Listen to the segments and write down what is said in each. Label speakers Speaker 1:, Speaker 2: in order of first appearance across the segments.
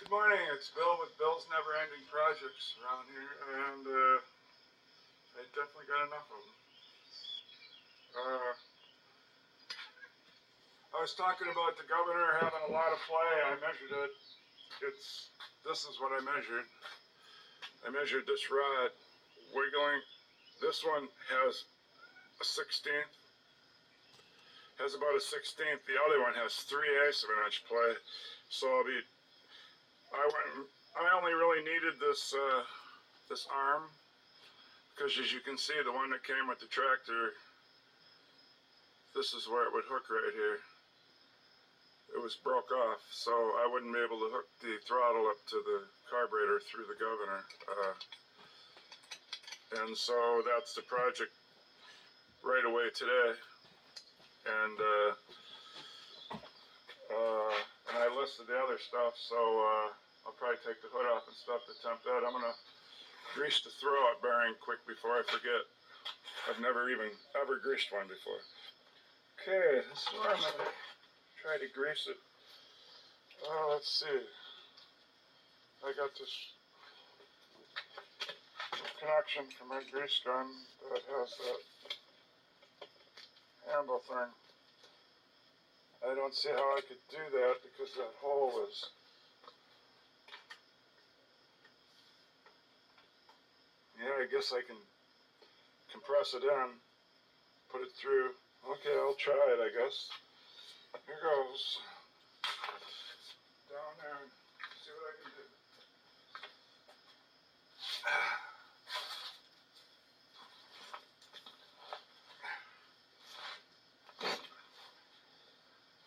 Speaker 1: Good morning, it's Bill with Bill's Never Ending Projects around here, and I definitely got enough of them. I was talking about the governor having a lot of play. I measured it. This is what I measured. I measured this rod wiggling. This one has a 16th, has about a 16th. The other one has 3/8 of an inch play. So I only really needed this this arm, because as you can see, the one that came with the tractor, this is where it would hook right here. It was broke off, so I wouldn't be able to hook the throttle up to the carburetor through the governor. And so that's the project right away today. And I listed the other stuff, so I'll probably take the hood off and stuff to tempt that. I'm gonna grease the throwout bearing quick before I forget. I've never even ever greased one before. Okay, this is where I'm gonna try to grease it. Let's see. I got this connection for my grease gun that has that handle thing. I don't see how I could do that because that hole is. Yeah, I guess I can compress it in, put it through. Okay, I'll try it, I guess. Here goes. Down there and see what I can do.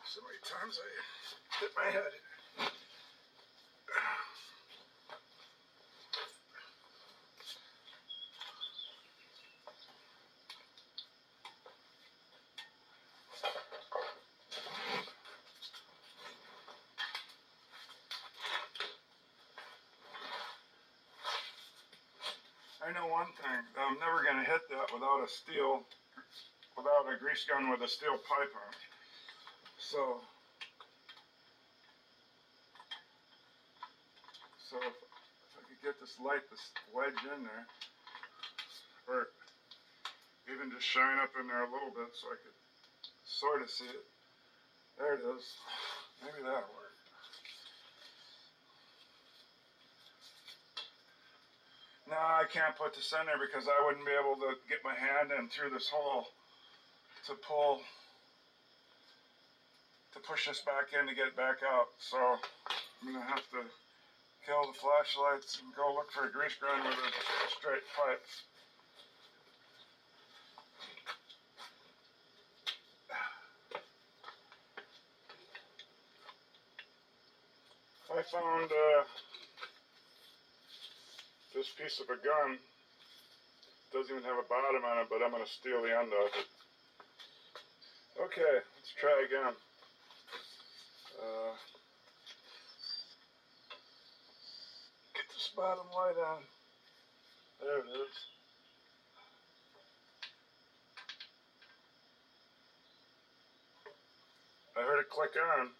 Speaker 1: So many times I hit my head. I know one thing, I'm never going to hit that without a grease gun with a steel pipe on it. So if I could get this wedge in there, or even just shine up in there a little bit so I could sort of see it. There it is. Maybe that'll work. No, I can't put this in there because I wouldn't be able to get my hand in through this hole to push this back in to get it back out. So I'm gonna have to kill the flashlights and go look for a grease gun with a straight pipe. I found this piece of a gun. Doesn't even have a bottom on it, but I'm going to steal the end of it. Okay, let's try again. Get this bottom light on. There it is. I heard it click on.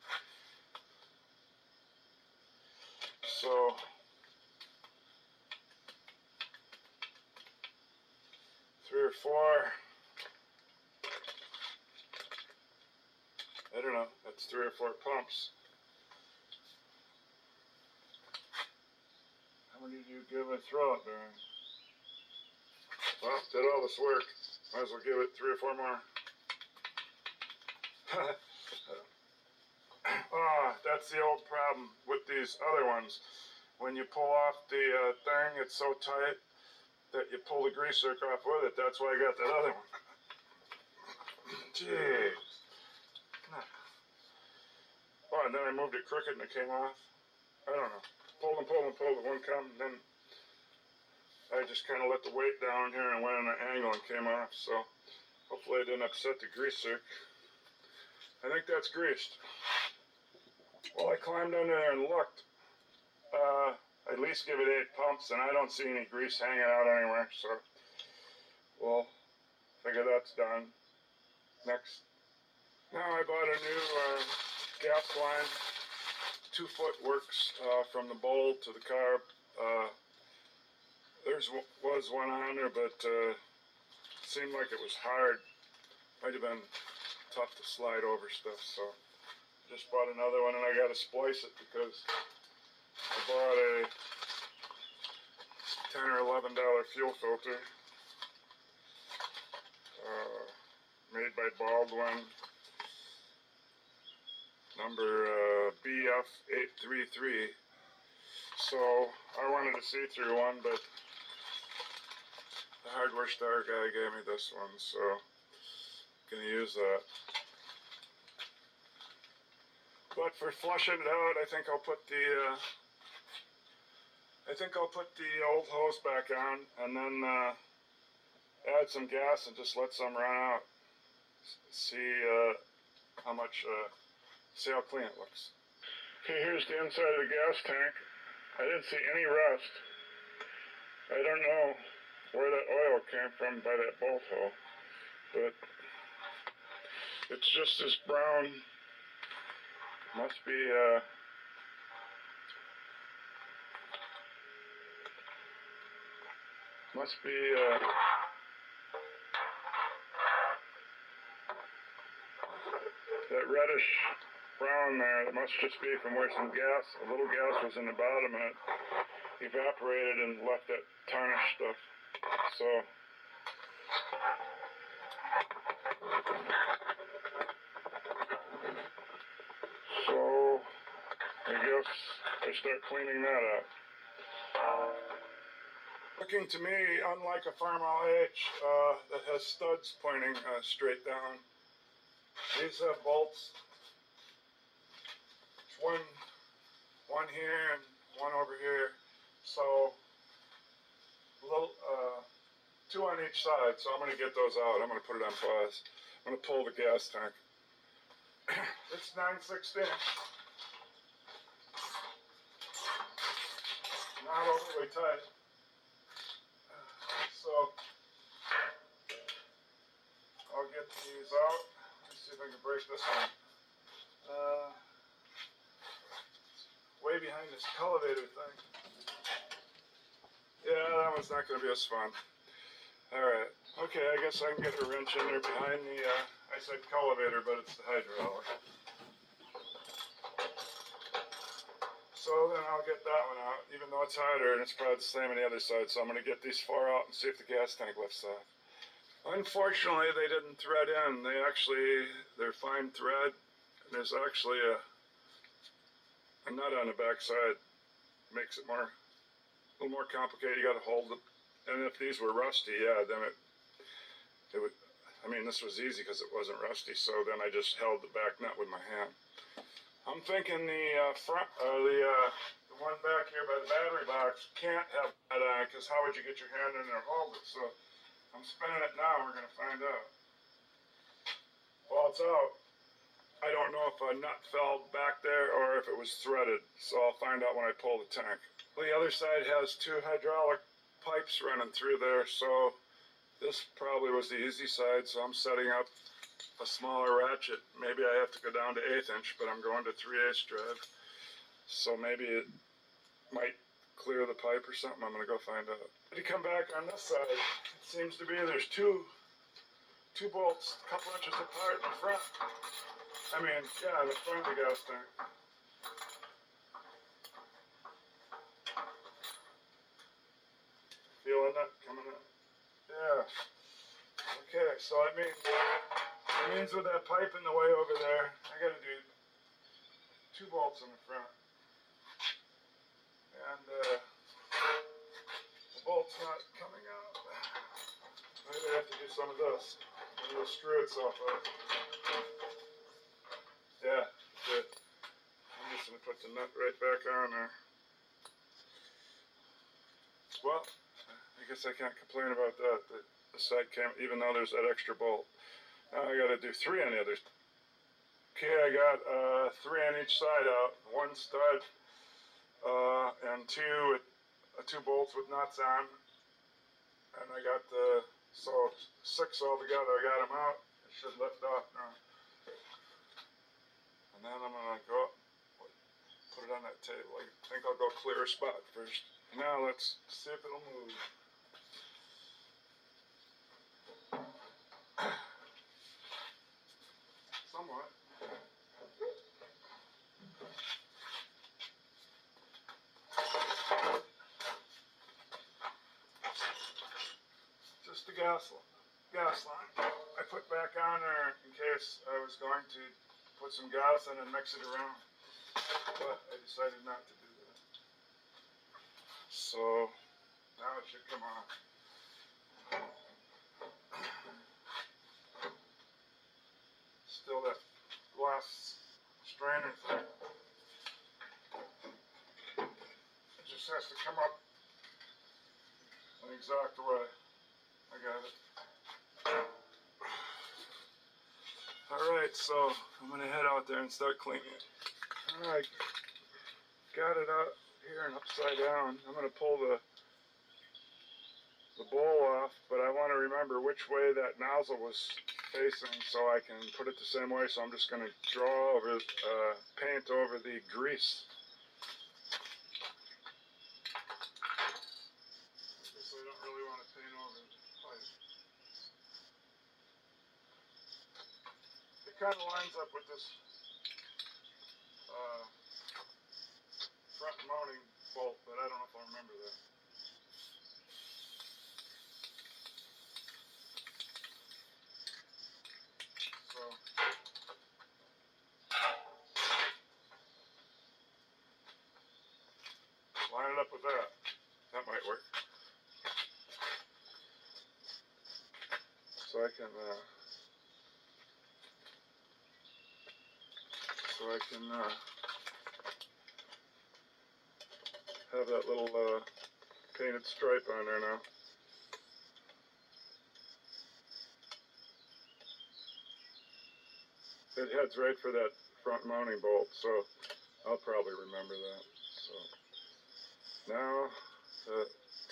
Speaker 1: So three or four, I don't know, that's 3 or 4 pumps. How many do you give a throwout bearing? Well, did all this work. Might as well give it 3 or 4 more. That's the old problem with these other ones. When you pull off the thing, it's so tight that you pull the grease zerk off with it. That's why I got that other one. Jeez. Oh, and then I moved it crooked and it came off. I don't know. Pulled, it wouldn't come. And then I just kind of let the weight down here and went on an angle and came off. So hopefully I didn't upset the grease zerk. I think that's greased. Well, I climbed under there and looked. At least give it 8 pumps, and I don't see any grease hanging out anywhere, so we'll figure that's done. Next. Now I bought a new gas line. 2 foot works from the bowl to the carb. Was one on there, but seemed like it was hard. Might have been tough to slide over stuff, so just bought another one, and I got to splice it because I bought a $10 or $11 fuel filter made by Baldwin, number BF833. So I wanted a see-through one, but the hardware store guy gave me this one, so I'm gonna use that. But for flushing it out, I think I'll put the old hose back on, and then add some gas and just let some run out. See see how clean it looks. Okay, here's the inside of the gas tank. I didn't see any rust. I don't know where that oil came from by that bolt hole, but it's just this brown. Must be that reddish brown there. It must just be from where some gas, a little gas was in the bottom, and it evaporated and left that tarnished stuff. So I guess I start cleaning that up. Looking to me unlike a farmall H that has studs pointing straight down. These have bolts. There's one here and one over here. So little 2 on each side. So I'm going to get those out. I'm going to put it on pause. I'm going to pull the gas tank. It's 9/16. Not overly tight. So I'll get these out. Let's see if I can break this one. Way behind this elevator thing. Yeah, that one's not going to be as fun. Alright. Okay, I guess I can get a wrench in there behind the, I said elevator, but it's the hydraulic. So then I'll get that one out, even though it's harder, and it's probably the same on the other side. So I'm going to get these 4 out and see if the gas tank lifts off. Unfortunately, they didn't thread in. They're fine thread. And there's actually a nut on the back side. Makes it a little more complicated. You got to hold it. And if these were rusty, yeah, then it would. I mean, this was easy because it wasn't rusty. So then I just held the back nut with my hand. I'm thinking the one back here by the battery box can't have that on, because how would you get your hand in there and hold it? So I'm spinning it now. We're gonna find out. While it's out, I don't know if a nut fell back there or if it was threaded. So I'll find out when I pull the tank. The other side has 2 hydraulic pipes running through there. So this probably was the easy side. So I'm setting up a smaller ratchet. Maybe I have to go down to 1/8 inch, but I'm going to 3/8 drive. So maybe it might clear the pipe or something. I'm going to go find out. If you come back on this side, it seems to be there's two bolts a couple inches apart in the front. I mean, yeah, in the front of the gas tank. Feeling that coming in? Yeah. Okay, so it means with that pipe in the way over there, I got to do 2 bolts in the front. And the bolt's not coming out. Maybe I have to do some of this. And it'll screw itself up. Yeah, good. I'm just going to put the nut right back on there. Well, I guess I can't complain about that. The side came, even though there's that extra bolt. Now I got to do 3 on the other. Okay, I got 3 on each side out. 1 stud and 2 bolts with nuts on. And I got so 6 altogether. I got them out. It should lift off now. And then I'm going to go put it on that table. I think I'll go clear a spot first. Now let's see if it'll move. Somewhat. Just the gas line I put back on there in case I was going to put some gas in and mix it around, but I decided not to do that. So now it should come on. Still that glass strainer thing. It just has to come up the exact way. I got it. Alright, so I'm going to head out there and start cleaning it. Alright, got it out here and upside down. I'm going to pull the bowl off, but I want to remember which way that nozzle was facing so I can put it the same way. So I'm just going to draw over, paint over the grease. I guess I don't really want to paint over the pipe. It kind of lines up with this front mounting bolt, but I don't know if I remember that. So line it up with that. That might work. So I can have that little painted stripe on there now. It heads right for that front mounting bolt, so I'll probably remember that. So now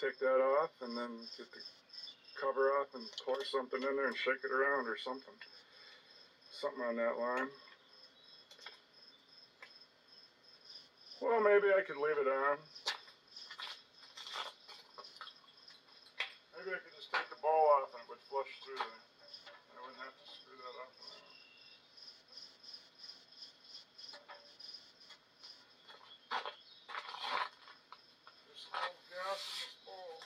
Speaker 1: take that off and then get the cover off and pour something in there and shake it around or something. Something on that line. Well, maybe I could leave it on. Maybe I could just take the ball off and it would flush through there. I wouldn't have to screw that up. There's some old gas in this bowl.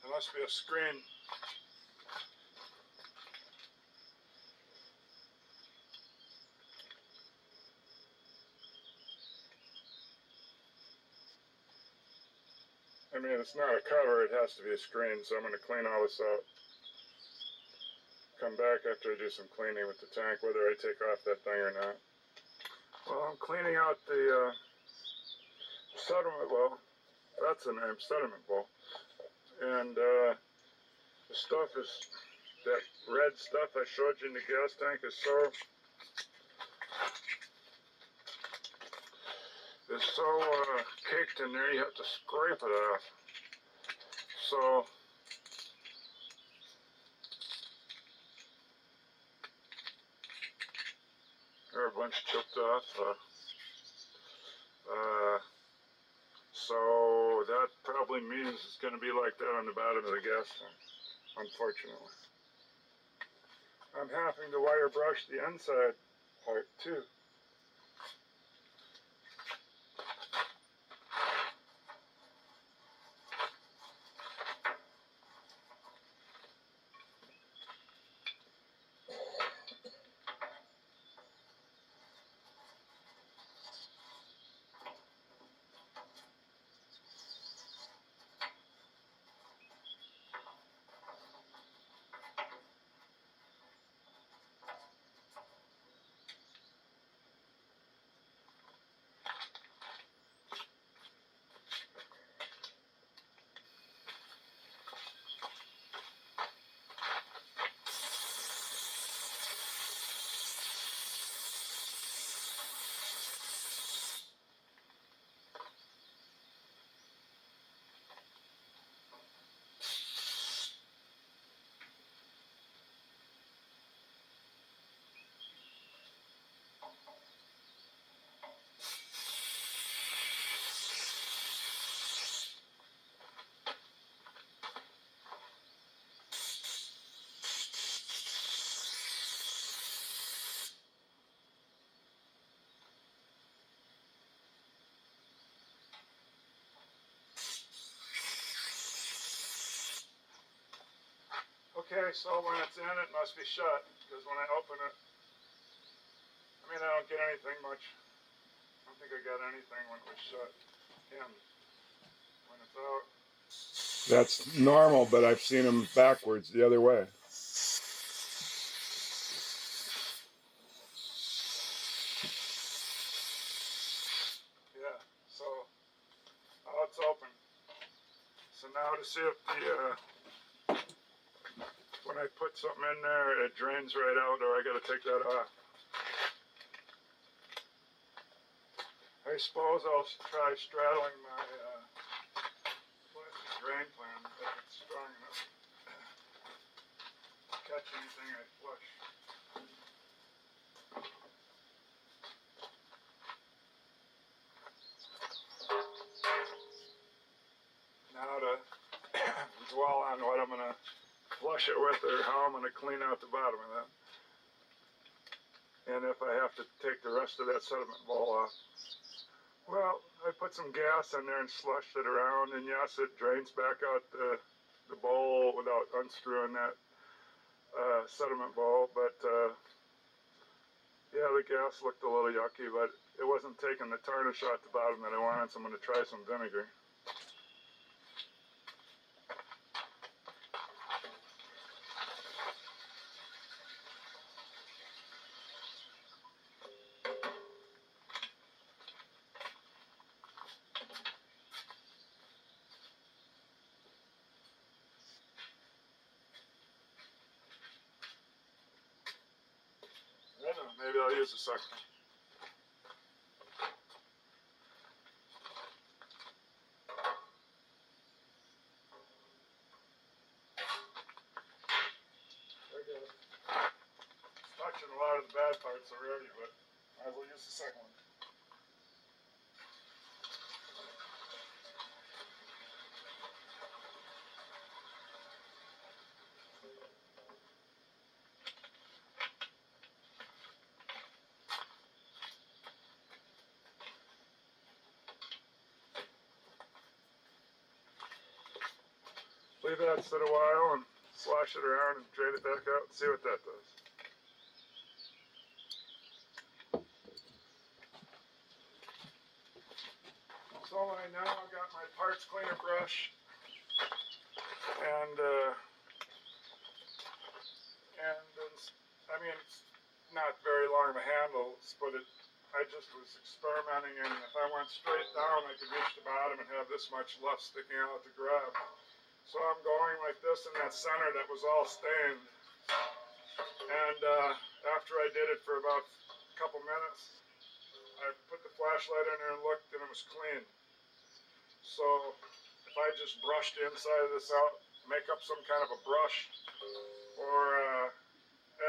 Speaker 1: There must be a screen. I mean, it's not a cover, it has to be a screen, so I'm going to clean all this out. Come back after I do some cleaning with the tank, whether I take off that thing or not. Well, I'm cleaning out the sediment bowl. That's the name, sediment bowl. And the stuff is, that red stuff I showed you in the gas tank is so caked in there, you have to scrape it off. So there are a bunch chipped off. So that probably means it's going to be like that on the bottom of the gas tank, unfortunately. I'm having to wire brush the inside part too. Okay, so when it's in, it must be shut, because when I open it, I mean, I don't get anything much. I don't think I got anything when it was shut in. When it's out. That's normal, but I've seen them backwards the other way. Yeah, so now it's open. So now to see if the, when I put something in there, it drains right out, or I gotta take that off. I suppose I'll try straddling my plastic drain pan if it's strong enough to catch anything I flush. Now to dwell on what I'm gonna flush it with, or how I'm gonna clean out the bottom of that. And if I have to take the rest of that sediment ball off. Well, I put some gas in there and slushed it around, and yes, it drains back out the bowl without unscrewing that sediment bowl, but yeah, the gas looked a little yucky, but it wasn't taking the tarnish out the bottom that I wanted, so I'm going to try some vinegar. I don't know, maybe I'll use a second. It's touching a lot of the bad parts already, but I will use the second one. Leave that sit a while and slosh it around and drain it back out and see what that does. So I now got my parts cleaner brush, and I mean, it's not very long of a handle, but I just was experimenting, and if I went straight down, I could reach the bottom and have this much left sticking out to grab. So I'm going like this in that center that was all stained, and after I did it for about a couple minutes, I put the flashlight in there and looked, and it was clean. So if I just brush the inside of this out, make up some kind of a brush, or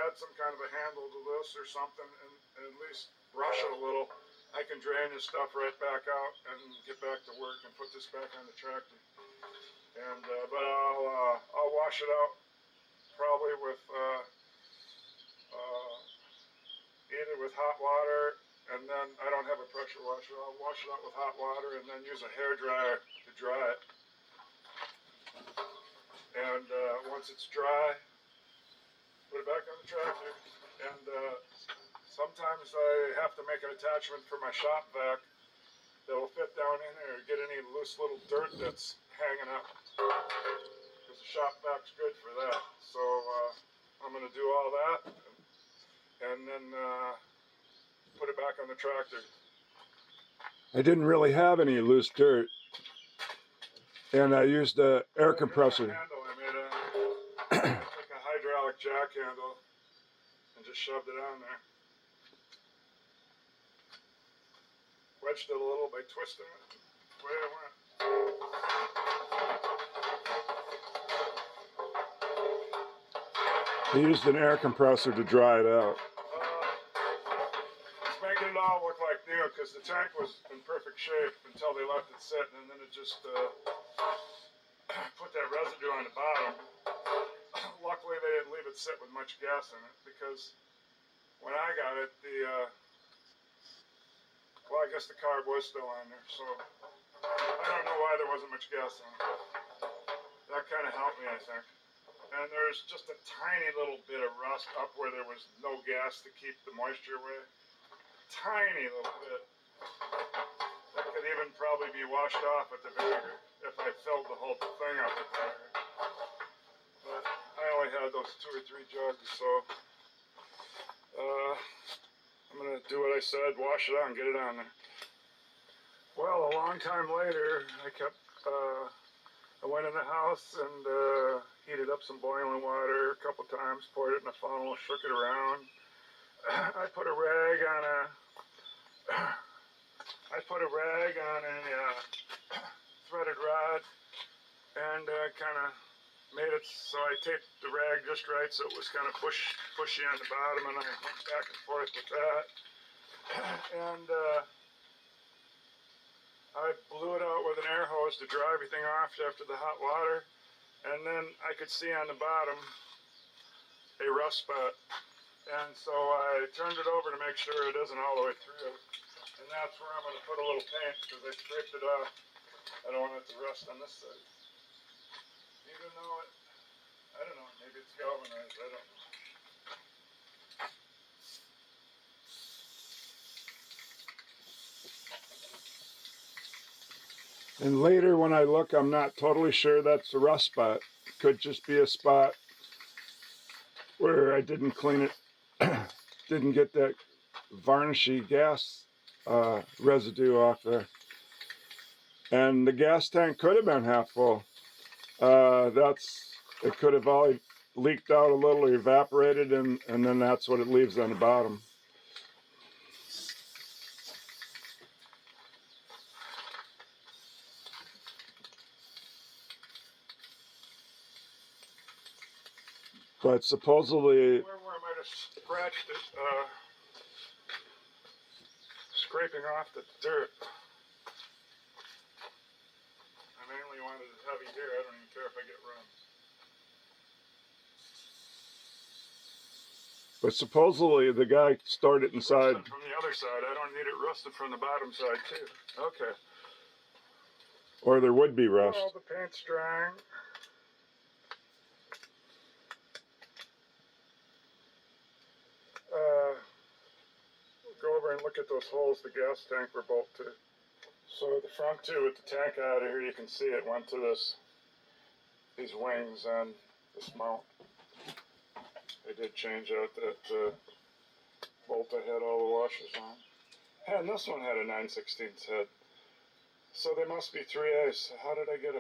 Speaker 1: add some kind of a handle to this or something, and at least brush it a little, I can drain this stuff right back out and get back to work and put this back on the tractor. And but I'll wash it out probably with either with hot water, and then I don't have a pressure washer. I'll wash it out with hot water and then use a hair dryer to dry it. And once it's dry, put it back on the tractor. And sometimes I have to make an attachment for my shop vac that will fit down in there to get any loose little dirt that's hanging up, because the shop vac's good for that. So I'm going to do all that and then put it back on the tractor. I didn't really have any loose dirt, and I used an air compressor. I made like a hydraulic jack handle and just shoved it on there. Wedged it a little by twisting it. Away it went. I used an air compressor to dry it out. It's making it all look like new, because the tank was in perfect shape until they left it sit, and then it just put that residue on the bottom. Luckily they didn't leave it sit with much gas in it, because when I got it, well, I guess the carb was still on there, so I don't know why there wasn't much gas on it. That kind of helped me, I think. and there's just a tiny little bit of rust up where there was no gas to keep the moisture away. Tiny little bit. That could even probably be washed off with the vinegar if I filled the whole thing up with vinegar. But I only had those 2 or 3 jugs, so I'm going to do what I said, wash it out and get it on there. Well, a long time later, I went in the house and heated up some boiling water a couple times, poured it in a funnel, shook it around. I put a rag on a threaded rod and kind of made it so I taped the rag just right so it was kind of pushy on the bottom, and I went back and forth with that. And I blew it out with an air hose to dry everything off after the hot water, and then I could see on the bottom a rust spot. And so I turned it over to make sure it isn't all the way through. And that's where I'm going to put a little paint because I scraped it off. I don't want it to rust on this side. Even though I don't know, maybe it's galvanized, I don't know. And later when I look, I'm not totally sure that's a rust spot. It could just be a spot where I didn't clean it, didn't get that varnishy gas residue off there. And the gas tank could have been half full. It could have all leaked out a little or evaporated, and then that's what it leaves on the bottom. But supposedly, where I might have scratched it, scraping off the dirt. I mainly wanted it heavy here. I don't even care if I get runs. But supposedly the guy stored it inside. Rusted from the other side. I don't need it rusted from the bottom side too. Okay. Or there would be rust. Well, the paint's drying. Go over and look at those holes the gas tank were bolted to. So the front too, with the tank out of here, you can see it went to these wings on this mount. They did change out that bolt that had all the washers on. And this one had a 9/16 head. So they must be 3/8. How did I get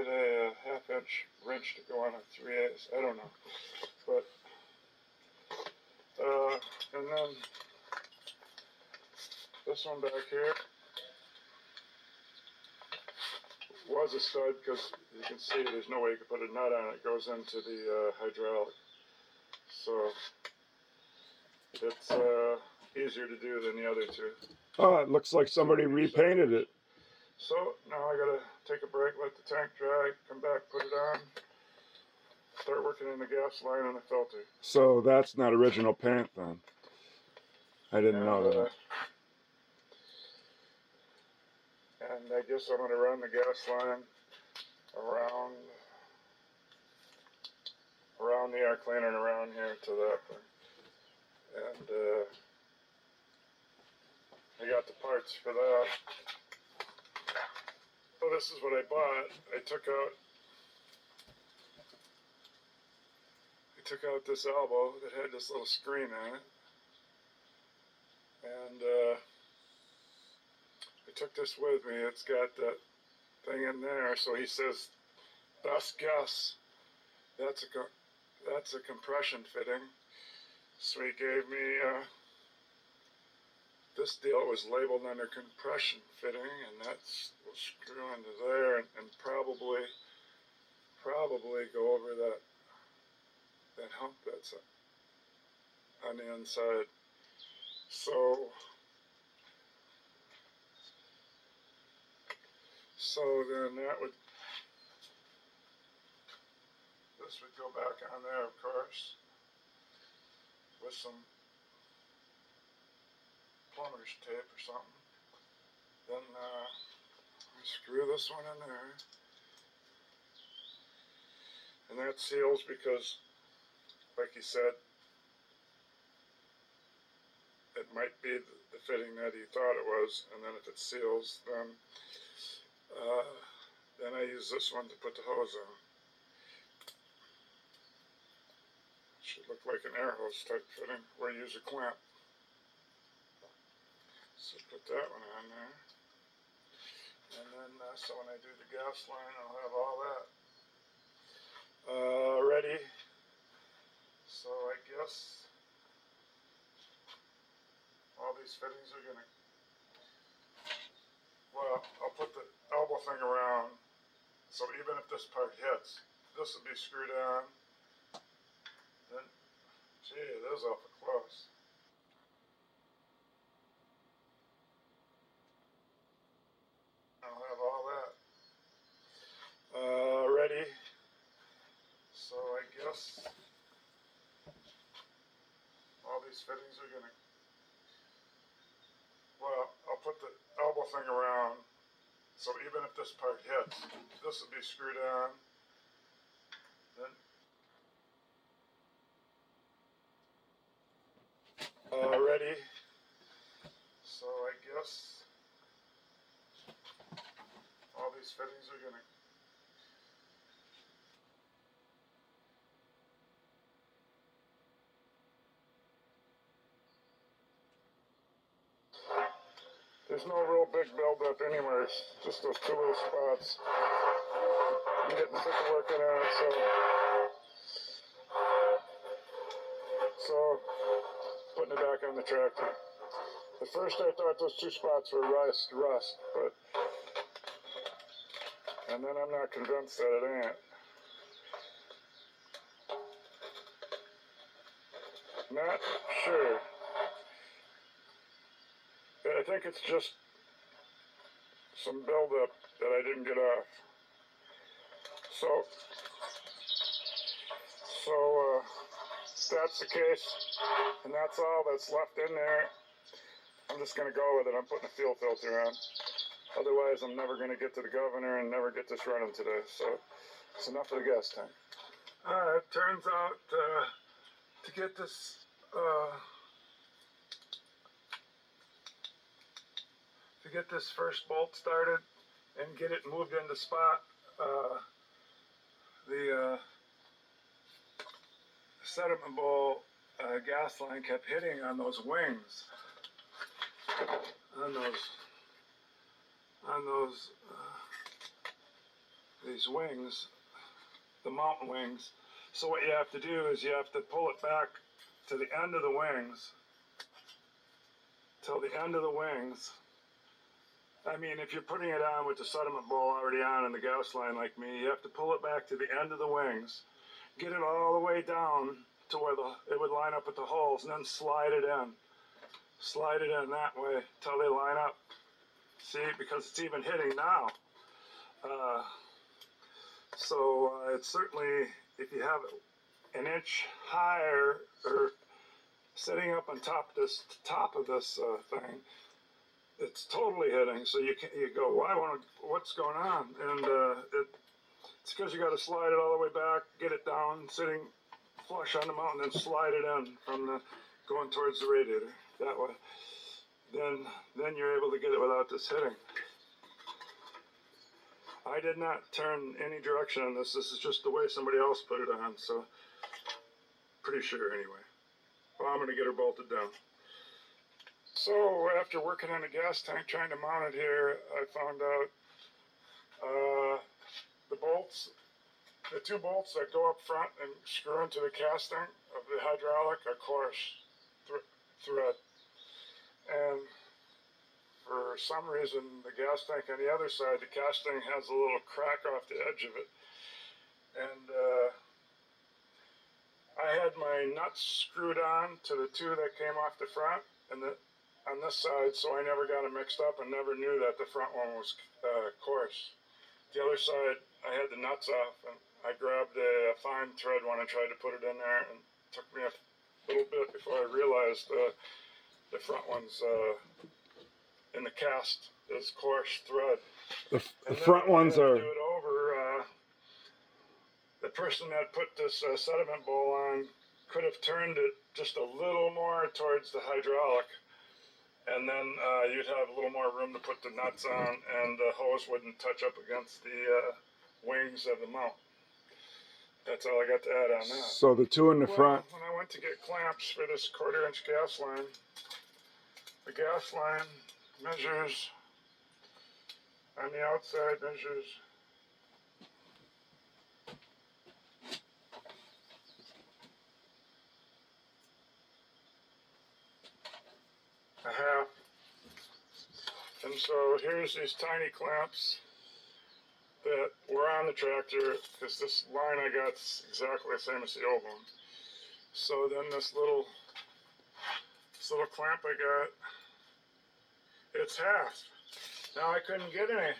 Speaker 1: a half-inch wrench to go on a 3/8? I don't know. But and then this one back here was a stud because you can see there's no way you could put a nut on it. It goes into the hydraulic. So it's easier to do than the other two. Oh, it looks like somebody repainted it. So now I gotta take a break, let the tank dry, come back, put it on, start working in the gas line and the filter. So that's not original paint then? I didn't know that. And I guess I'm gonna run the gas line around the air cleaner and around here to that thing. And I got the parts for that. So this is what I bought. I took out this elbow that had this little screen on it. And I took this with me. It's got that thing in there. So he says, best guess, that's a compression fitting. So he gave me this deal was labeled under compression fitting, and that's will screw into there and probably go over that hump that's on the inside. So then this would go back on there, of course, with some plumber's tape or something. Then we screw this one in there. And that seals because, like he said, it might be the fitting that he thought it was, and then if it seals, then I use this one to put the hose on. Should look like an air hose type fitting, where you use a clamp. So put that one on there. And then, so when I do the gas line, I'll have all that ready. So I guess all these fittings are gonna, well, I'll put the elbow thing around, so even if this part hits, this will be screwed on. Then, gee, it is awful close. I'll have all that ready. So I guess all these fittings are gonna, well, I'll put the elbow thing around, so even if this part hits, this will be screwed on. Then ready. So I guess all these fittings are gonna, there's no real big buildup anyways, just those two little spots. I'm getting sick of working on it, so putting it back on the tractor. At first I thought those two spots were rust, but, and then I'm not convinced that it ain't. Not sure. I think it's just some buildup that I didn't get off. So if that's the case, and that's all that's left in there, I'm just going to go with it. I'm putting a fuel filter on. Otherwise, I'm never going to get to the governor and never get this running today. So it's enough of the gas tank. It turns out to get this first bolt started and get it moved into spot, the sediment bowl gas line kept hitting on those wings, these wings, the mountain wings. So what you have to do is you have to pull it back to the end of the wings, till the end of the wings. I mean, if you're putting it on with the sediment bowl already on and the gas line like me, you have to pull it back to the end of the wings, get it all the way down to where it would line up with the holes, and then slide it in that way till they line up. See, because it's even hitting now. It's certainly, if you have it an inch higher or sitting up on top of this thing, it's totally hitting. So you go, what's going on? And it's because you got to slide it all the way back, get it down, sitting flush on the mountain, then slide it in from going towards the radiator that way. Then you're able to get it without this hitting. I did not turn any direction on this. This is just the way somebody else put it on, so pretty sure anyway. Well, I'm going to get her bolted down. So after working on the gas tank, trying to mount it here, I found out the two bolts that go up front and screw into the casting of the hydraulic are coarse thread. And for some reason, the gas tank on the other side, the casting has a little crack off the edge of it. And I had my nuts screwed on to the two that came off the front and on this side, so I never got them mixed up and never knew that the front one was coarse. The other side, I had the nuts off, and I grabbed a fine thread when I tried to put it in there, and it took me a little bit before I realized the front one's in the cast is coarse thread. The front ones are. Do it over. The person that put this sediment bowl on could have turned it just a little more towards the hydraulic, and then you'd have a little more room to put the nuts on, and the hose wouldn't touch up against the wings of the mount. That's all I got to add on that.
Speaker 2: So the two in the front.
Speaker 1: When I went to get clamps for this 1/4 inch gas line, the gas line measures on the outside, measures a half. And so here's these tiny clamps that were on the tractor, because this line I got is exactly the same as the old one. So then this little clamp I got, it's half. Now I couldn't get any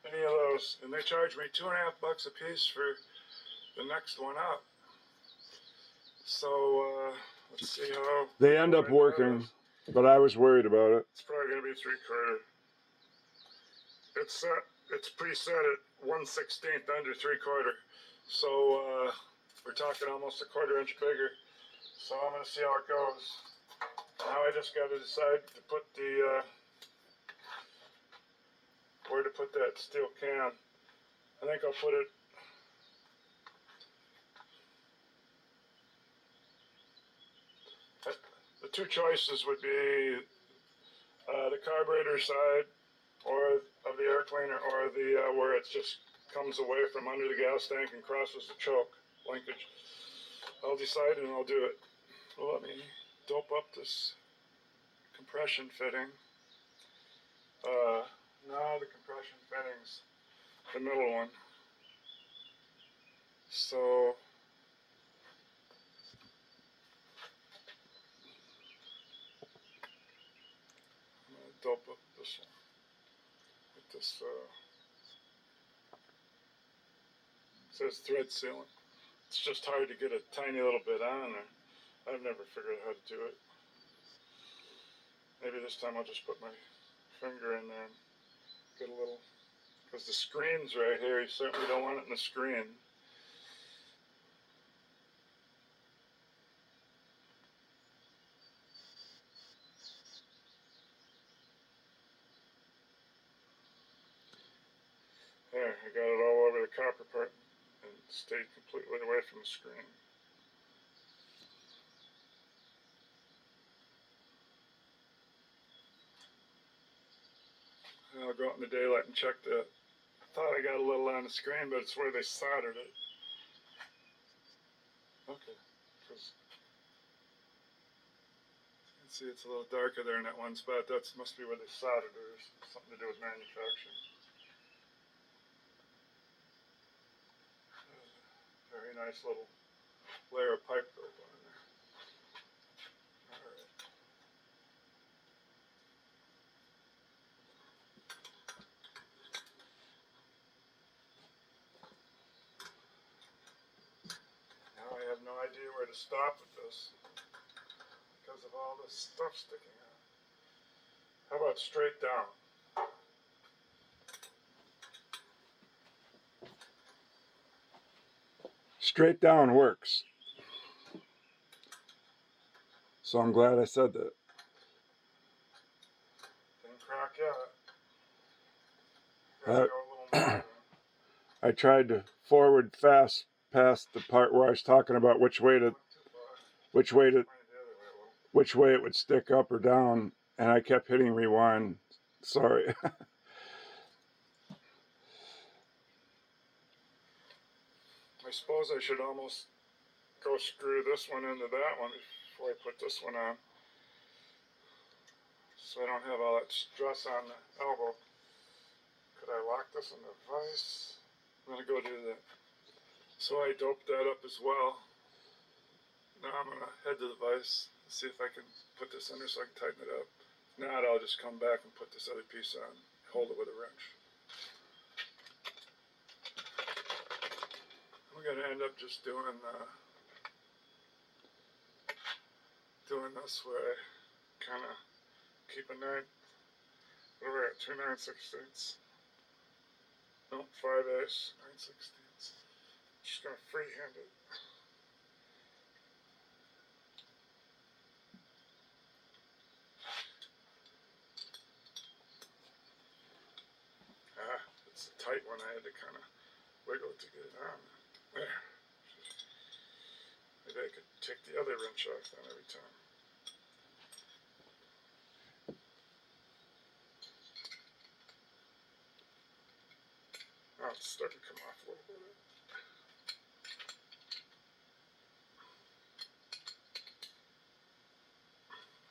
Speaker 1: of those, and they charged me $2.50 a piece for the next one up. So let's see how
Speaker 2: They end up working, but I was worried about it.
Speaker 1: It's probably gonna be 3/4. It's preset at 1/16 under 3/4. So we're talking almost a 1/4 inch bigger. So I'm gonna see how it goes. Now I just got to decide to put where to put that steel can. I think I'll put it the two choices would be the carburetor side, or of the air cleaner, or the where it just comes away from under the gas tank and crosses the choke linkage. I'll decide and I'll do it. Well, let me dope up this compression fitting. No, the compression fitting's the middle one. So I'm gonna dope up this one with this. It says thread sealant. It's just hard to get a tiny little bit on there. I've never figured out how to do it. Maybe this time I'll just put my finger in there and get a little, because the screen's right here. You certainly don't want it in the screen. There, I got it all over the copper part and stayed completely away from the screen. And I'll go out in the daylight and check that. I thought I got a little on the screen, but it's where they soldered it. Okay, because you can see it's a little darker there in that one spot. That must be where they soldered it, or something to do with manufacturing. Very nice little layer of pipe built on there. Alright. Now I have no idea where to stop with this because of all this stuff sticking out. How about straight down?
Speaker 2: Straight down works. So I'm glad I said that.
Speaker 1: Didn't crack yet. Gotta go a little more.
Speaker 2: I tried to forward fast past the part where I was talking about which way it would stick up or down, and I kept hitting rewind. Sorry.
Speaker 1: I suppose I should almost go screw this one into that one before I put this one on, so I don't have all that stress on the elbow. Could I lock this in the vise? I'm going to go do that. So I doped that up as well. Now I'm going to head to the vise and see if I can put this under so I can tighten it up. If not, I'll just come back and put this other piece on, hold it with a wrench. I'm going to end up just doing this where I kind of keep a 9, what are we at, 2 9/16. No, 5/8, 9/16. Just gonna freehand it. It's a tight one. I had to kind of wiggle it to get it on. There. Maybe I could take the other wrench off then every time. Oh, it's starting to come off a little bit.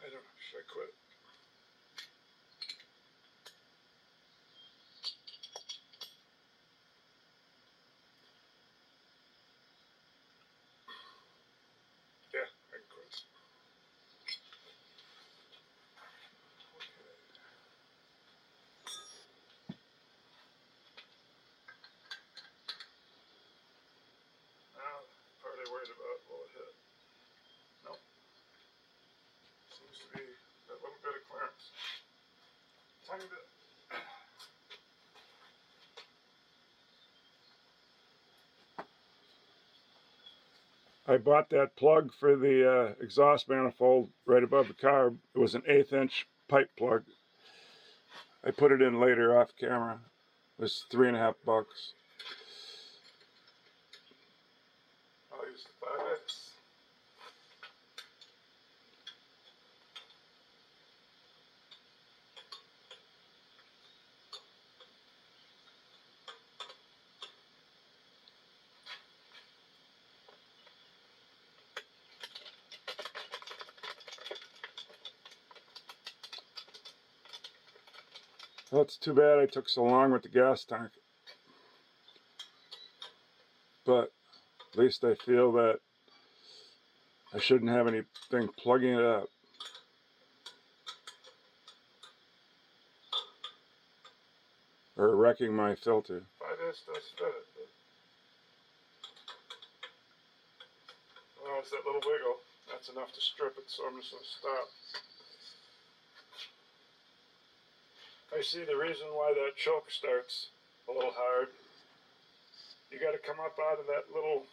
Speaker 1: I don't know. Should I quit? Yeah, I can quit. Now, the part I worried about, will it hit? Nope. Seems to be that little bit of clearance. Tiny bit.
Speaker 2: I bought that plug for the exhaust manifold right above the car. It was an 1/8 inch pipe plug. I put it in later off camera. It was $3.50.
Speaker 1: I'll use the 5X.
Speaker 2: Well, it's too bad I took so long with the gas tank. But at least I feel that I shouldn't have anything plugging it up. Or wrecking my filter.
Speaker 1: 5S does fit it, but well, it's that little wiggle. That's enough to strip it, so I'm just gonna stop. I see the reason why that choke starts a little hard. You got to come up out of that little.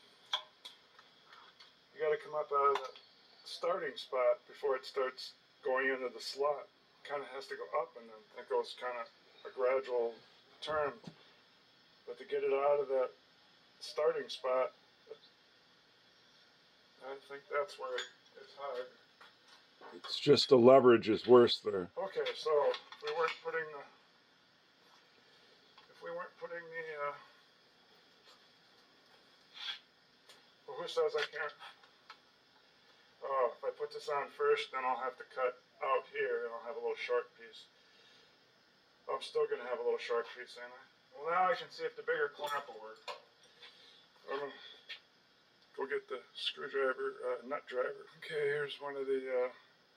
Speaker 1: You got to come up out of that starting spot before it starts going into the slot. Kind of has to go up, and then it goes kind of a gradual turn. But to get it out of that starting spot, I think that's where it's hard.
Speaker 2: It's just the leverage is worse there.
Speaker 1: Okay, so if we weren't putting the well, who says I can't? Oh, if I put this on first, then I'll have to cut out here, and I'll have a little short piece. Oh, I'm still gonna have a little short piece, ain't I? Well, now I can see if the bigger clamp will work. I'm gonna go get the screwdriver, nut driver. Okay, here's one of the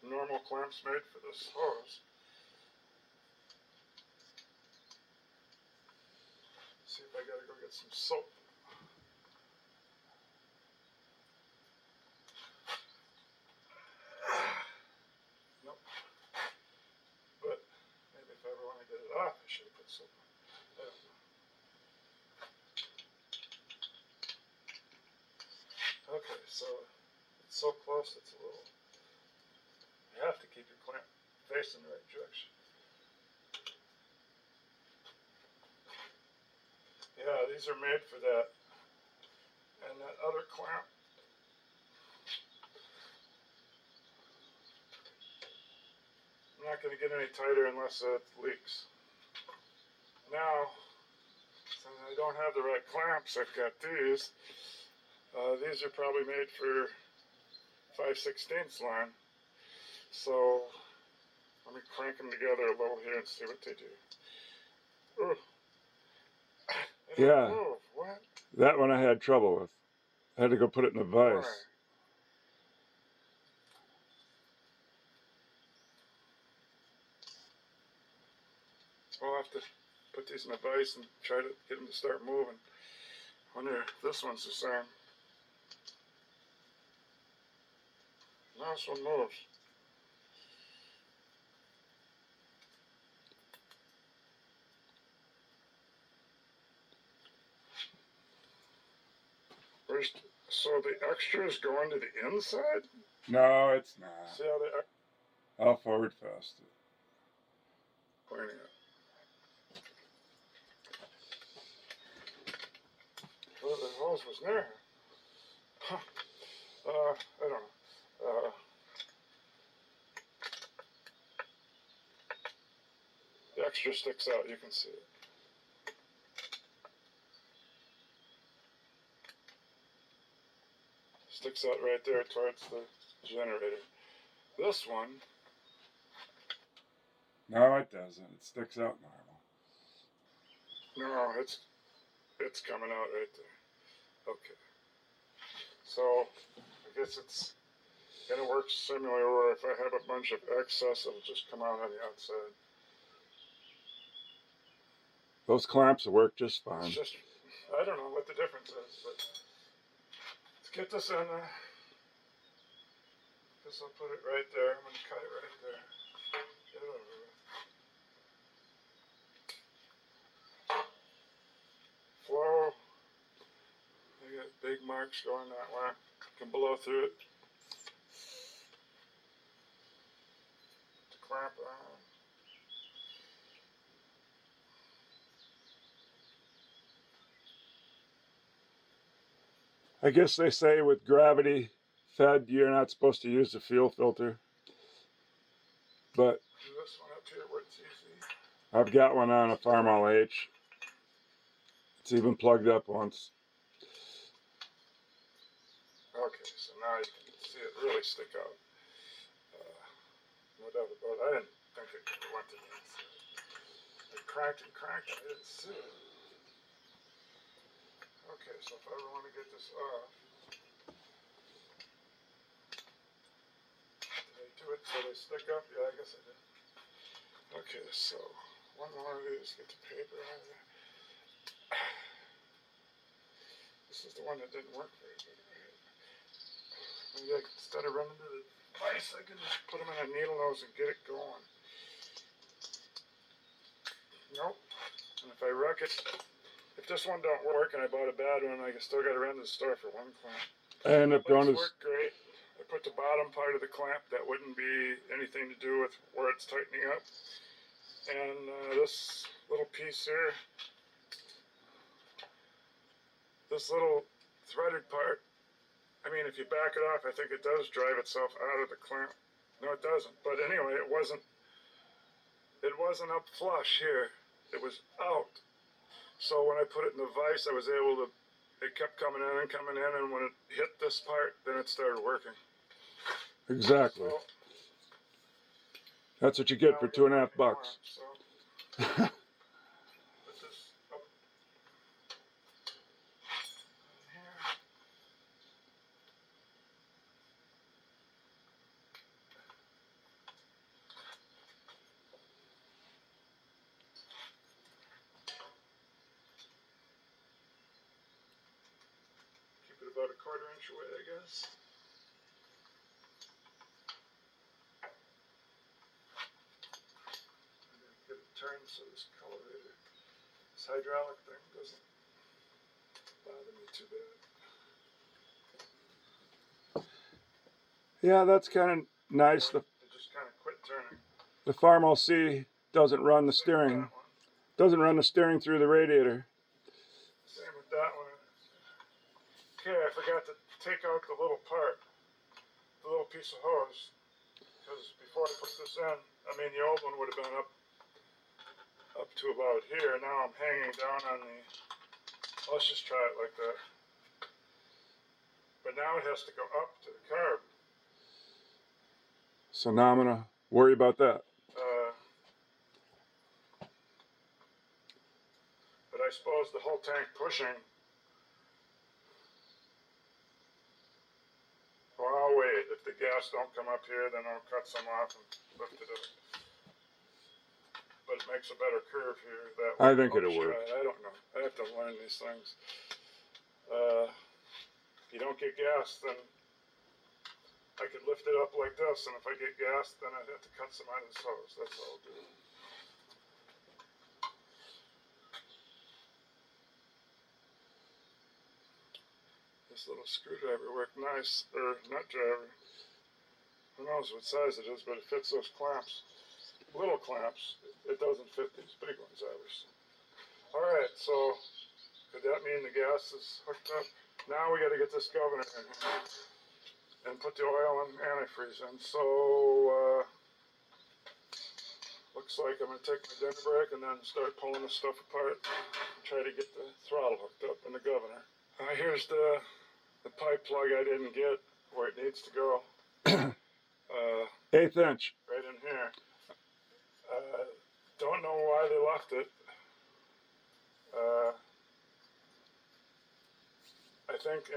Speaker 1: normal clamps made for this hose. See if I gotta go get some soap. Nope. But maybe if I ever want to get it off, I should have put soap on. I don't know. Okay, so it's so close, it's a little. You have to keep your clamp facing the right direction. Yeah, these are made for that. And that other clamp. I'm not going to get any tighter unless it leaks. Now, since I don't have the right clamps, I've got these. These are probably made for 5/16 line. So let me crank them together a little here and see what they do. Ooh.
Speaker 2: Yeah.
Speaker 1: Move. What?
Speaker 2: That one I had trouble with. I had to go put it in a vise.
Speaker 1: Why? I'll have to put these in a vise and try to get them to start moving. Wonder if this one's the same. No, this one moves. So the extras go into the inside?
Speaker 2: No, it's not.
Speaker 1: See how they
Speaker 2: I'll forward fast it.
Speaker 1: pointing at? Well, the hose was there. Huh. I don't know. The extra sticks out, you can see it. Sticks out right there towards the generator. This one.
Speaker 2: No, it doesn't. It sticks out normal.
Speaker 1: No, it's coming out right there. Okay. So I guess it's gonna work similar where if I have a bunch of excess, it'll just come out on the outside.
Speaker 2: Those clamps will work just fine.
Speaker 1: It's just, I don't know what the difference is, but let's get this in there. Guess I'll put it right there. I'm gonna cut it right there. Get it over with. Flow. I got big marks going that way. Can blow through it. To clamp on.
Speaker 2: I guess they say with gravity fed, you're not supposed to use the fuel filter. But
Speaker 1: Do this one up here where it's easy.
Speaker 2: I've got one on a farmall H. It's even plugged up once.
Speaker 1: Okay, so now you can see it really stick out. No doubt about it. I didn't think it could went to the inside. I cranked and cranked and I didn't see it. Okay, so if I ever want to get this off, did I do it so they stick up? Yeah, I guess I did. Okay, so one more of these, get the paper out of there. This is the one that didn't work very good, right? Maybe instead of running to the device, I can just put them in a needle nose and get it going. Nope. And if I wreck it, if this one don't work and I bought a bad one, I still got to run to the store for one clamp.
Speaker 2: I end up going to.
Speaker 1: Worked great. I put the bottom part of the clamp that wouldn't be anything to do with where it's tightening up, and this little piece here, this little threaded part. I mean, if you back it off, I think it does drive itself out of the clamp. No, it doesn't. But anyway, it wasn't up flush here. It was out. So when I put it in the vise, I was able to, it kept coming in, and when it hit this part, then it started working.
Speaker 2: Exactly.
Speaker 1: So,
Speaker 2: that's what you get for $2.50.
Speaker 1: So. Put this up in here. Keep it about a 1/4 inch away, I guess. I'm gonna get it turned so this colorator, this hydraulic thing doesn't bother me too bad.
Speaker 2: Yeah, that's kind of nice.
Speaker 1: It just kind of quit turning.
Speaker 2: The farmall C doesn't run the steering. Doesn't run the steering through the radiator.
Speaker 1: Same with that one. Okay, I forgot to take out the little part, the little piece of hose, because before I put this in, I mean the old one would have been up to about here. Now I'm hanging down on the. Let's just try it like that. But now it has to go up to the carb.
Speaker 2: So now I'm gonna worry about that.
Speaker 1: But I suppose the whole tank pushing. Well, I'll wait. If the gas don't come up here, then I'll cut some off and lift it up. But it makes a better curve here. That way.
Speaker 2: I think it'll work.
Speaker 1: I don't know. I have to learn these things. If you don't get gas, then I could lift it up like this, and if I get gas, then I'd have to cut some out of this hose. That's all I'll do. This little screwdriver worked nice, or nut driver. Who knows what size it is, but it fits those clamps. Little clamps. It doesn't fit these big ones, obviously. Alright, so could that mean the gas is hooked up? Now we got to get this governor in here and put the oil and antifreeze in. So, looks like I'm going to take my dinner break and then start pulling this stuff apart and try to get the throttle hooked up in the governor. Here's the pipe plug I didn't get where it needs to go.
Speaker 2: 1/8 inch.
Speaker 1: Right in here. Don't know why they left it. I think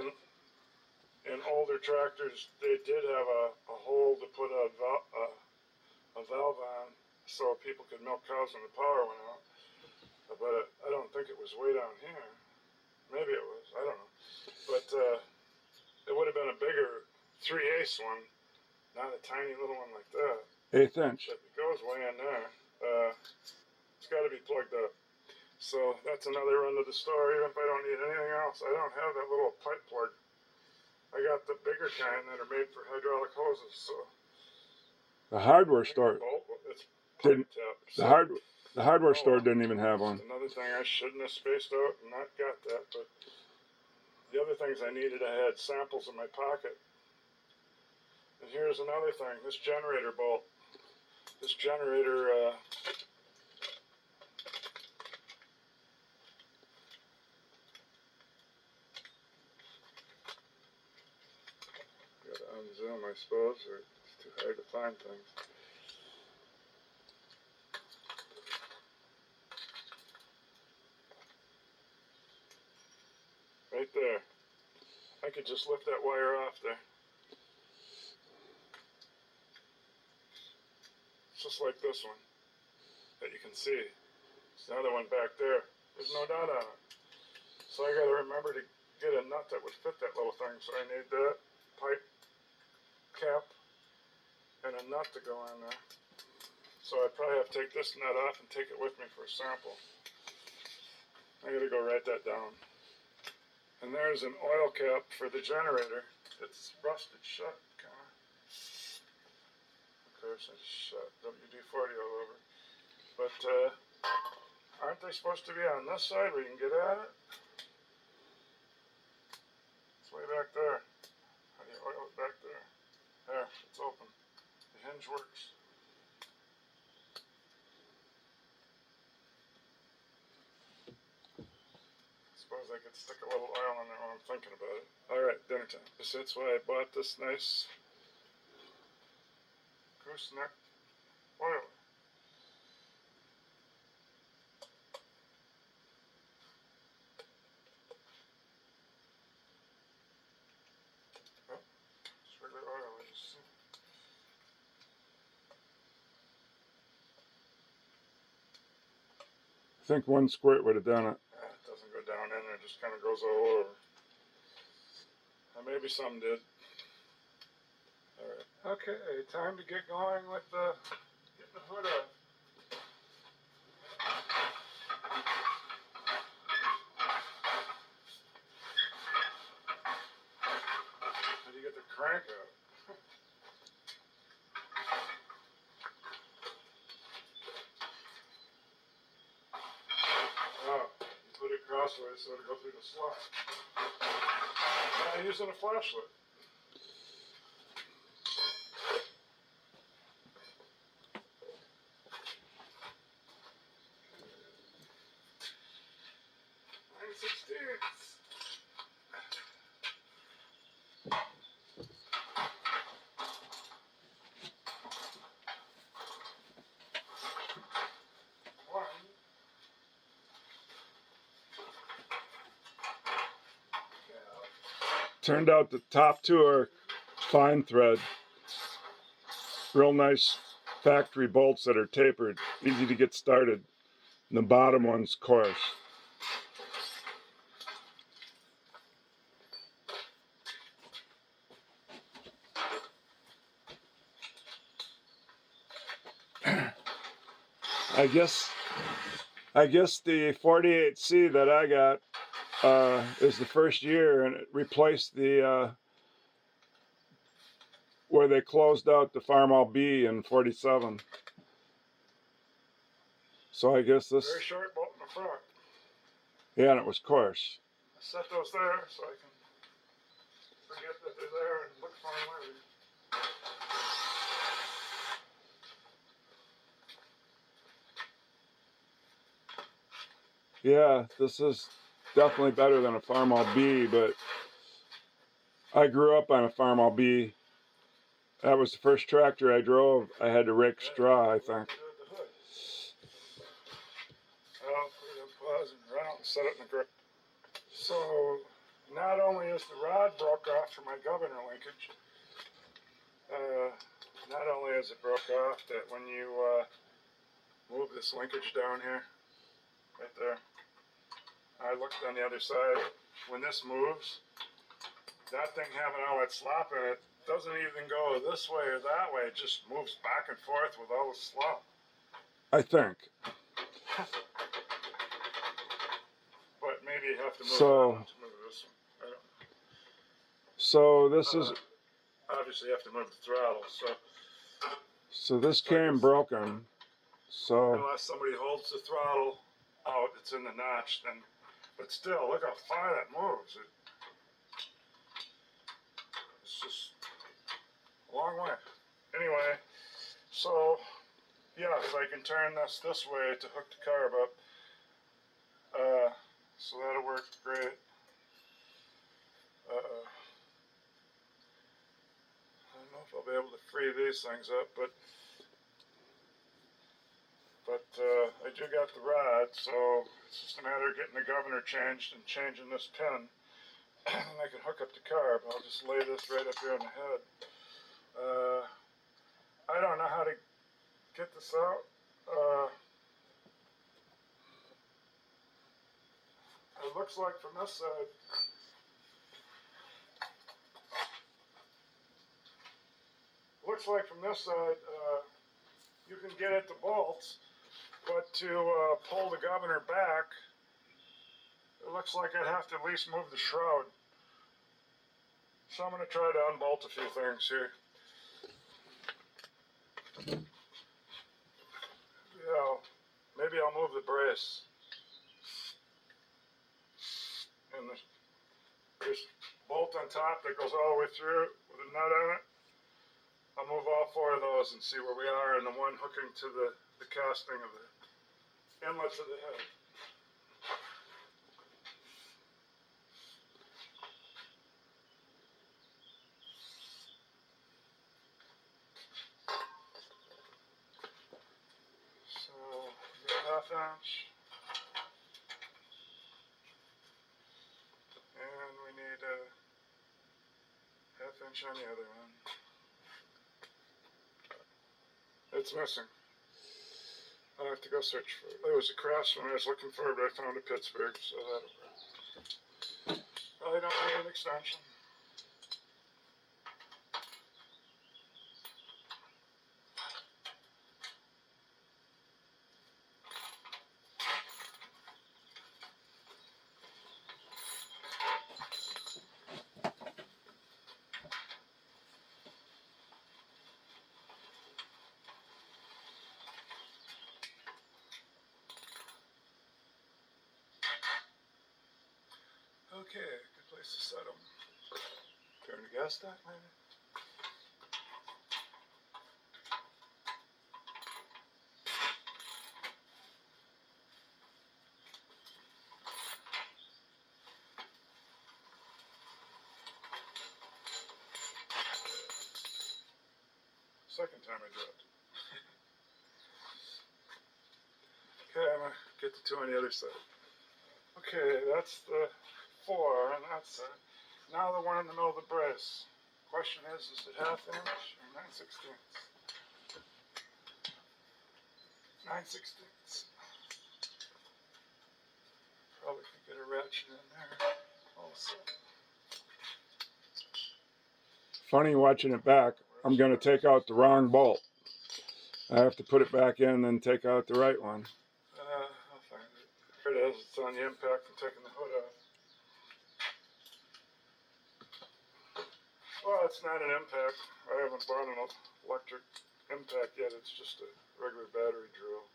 Speaker 1: in older tractors they did have a hole to put a valve on so people could milk cows when the power went out. But I don't think it was way down here. Maybe it was. I don't know. But it would have been a bigger 3/8 one, not a tiny little one like that.
Speaker 2: 1/8 inch.
Speaker 1: But it goes way in there. It's got to be plugged up. So that's another run to the store. Even if I don't need anything else, I don't have that little pipe plug. I got the bigger kind that are made for hydraulic hoses. So
Speaker 2: the hardware store
Speaker 1: it's
Speaker 2: didn't.
Speaker 1: tapped.
Speaker 2: The hardware store didn't even have one.
Speaker 1: Another thing I shouldn't have spaced out and not got that. But the other things I needed, I had samples in my pocket. And here's another thing. This generator bolt. This generator. Unzoom, I suppose, or it's too hard to find things. Right there. I could just lift that wire off there. It's just like this one that you can see. There's another one back there. There's no nut on it. So I gotta remember to get a nut that would fit that little thing. So I need that pipe cap and a nut to go in there. So I probably have to take this nut off and take it with me for a sample. I gotta go write that down. And there's an oil cap for the generator. It's rusted shut, kinda. Of course it's shut, WD-40 all over. But aren't they supposed to be on this side where you can get at it? It's way back there. How do you oil it back there? There, it's open. The hinge works. Suppose I could stick a little oil in there while I'm thinking about it. Alright, dinner time. That's why I bought this nice gooseneck oil.
Speaker 2: I think one squirt would have done it.
Speaker 1: It doesn't go down in there, it just kind of goes all over. Maybe some did. Alright. Okay, time to get going with getting the hood up. How do you get the crank out? Crossways so it'll go through the slot. I'm using a flashlight.
Speaker 2: Turned out the top two are fine thread. Real nice factory bolts that are tapered, easy to get started. And the bottom one's coarse. I guess the 48C that I got is the first year, and it replaced the where they closed out the farmall B in '47. So I guess this.
Speaker 1: Very short bolt in the front.
Speaker 2: Yeah, and it was coarse.
Speaker 1: I set those there so I can forget that they're there and look for them later.
Speaker 2: Yeah, this is definitely better than a farmall B, but I grew up on a farmall B. That was the first tractor I drove. I had to rake straw, I think.
Speaker 1: I'll put it in pause and run out and set it in the grip. So, not only is the rod broke off for my governor linkage, not only is it broke off, that when you move this linkage down here, right there, I looked on the other side, when this moves, that thing having all that slop in it doesn't even go this way or that way, it just moves back and forth with all the slop.
Speaker 2: I think.
Speaker 1: But maybe you have to move
Speaker 2: So,
Speaker 1: that one to move this one. I don't know.
Speaker 2: So this is.
Speaker 1: Obviously you have to move the throttle,
Speaker 2: So this came broken. So
Speaker 1: unless somebody holds the throttle out, it's in the notch, then, but still, look how far that moves. It's just a long way. Anyway, so, yes, I can turn this way to hook the carb up. So that'll work great. I don't know if I'll be able to free these things up, but I do got the rod, so it's just a matter of getting the governor changed and changing this pin. And I can hook up the carb. I'll just lay this right up here on the head. I don't know how to get this out. It looks like from this side, you can get at the bolts, but to pull the governor back, it looks like I'd have to at least move the shroud. So I'm going to try to unbolt a few things here. Yeah, maybe I'll move the brace. And there's a bolt on top that goes all the way through with a nut on it. I'll move all four of those and see where we are, and the one hooking to the casting of the inlets of the head. So, ½ inch. And we need a ½ inch on the other one. It's missing. I'll have to go search for it. It was a Craftsman I was looking for, but I found a Pittsburgh, so that'll work. Probably don't need an extension. Okay, good place to set them. Turn the gas stack, maybe? Second time I do it. Okay, I'm going to get the two on the other side. Okay, that's the 4 on that side. Now the one in the middle of the brace. Question is it ½ inch or 9/16? 9/16. Probably could get a ratchet in there also.
Speaker 2: funny watching it back. I'm going to take out the wrong bolt. I have to put it back in and then take out the right one.
Speaker 1: I'll find it. Here it is. It's on the impact from taking the hood off. Well, it's not an impact. I haven't bought an electric impact yet. It's just a regular battery drill.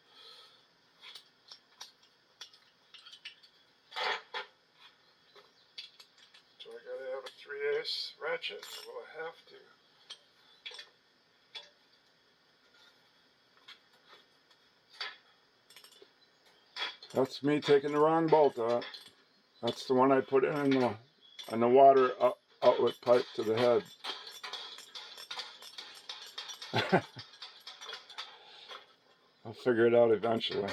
Speaker 1: So I gotta have a 3/8 ratchet. Well, I have to.
Speaker 2: That's me taking the wrong bolt out. That's the one I put in the water outlet pipe to the head. I'll figure it out eventually.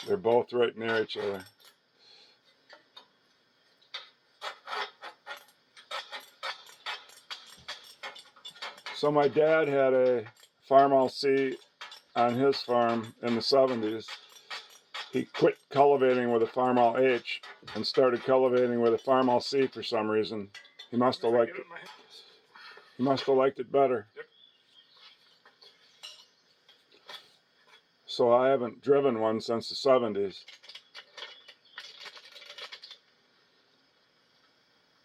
Speaker 2: They're both right near each other. So my dad had a farmall C on his farm in the 70s. He quit cultivating with a farmall H and started cultivating with a farmall C for some reason. He must have liked it. He must have liked it better.
Speaker 1: Yep.
Speaker 2: So I haven't driven one since the 70s.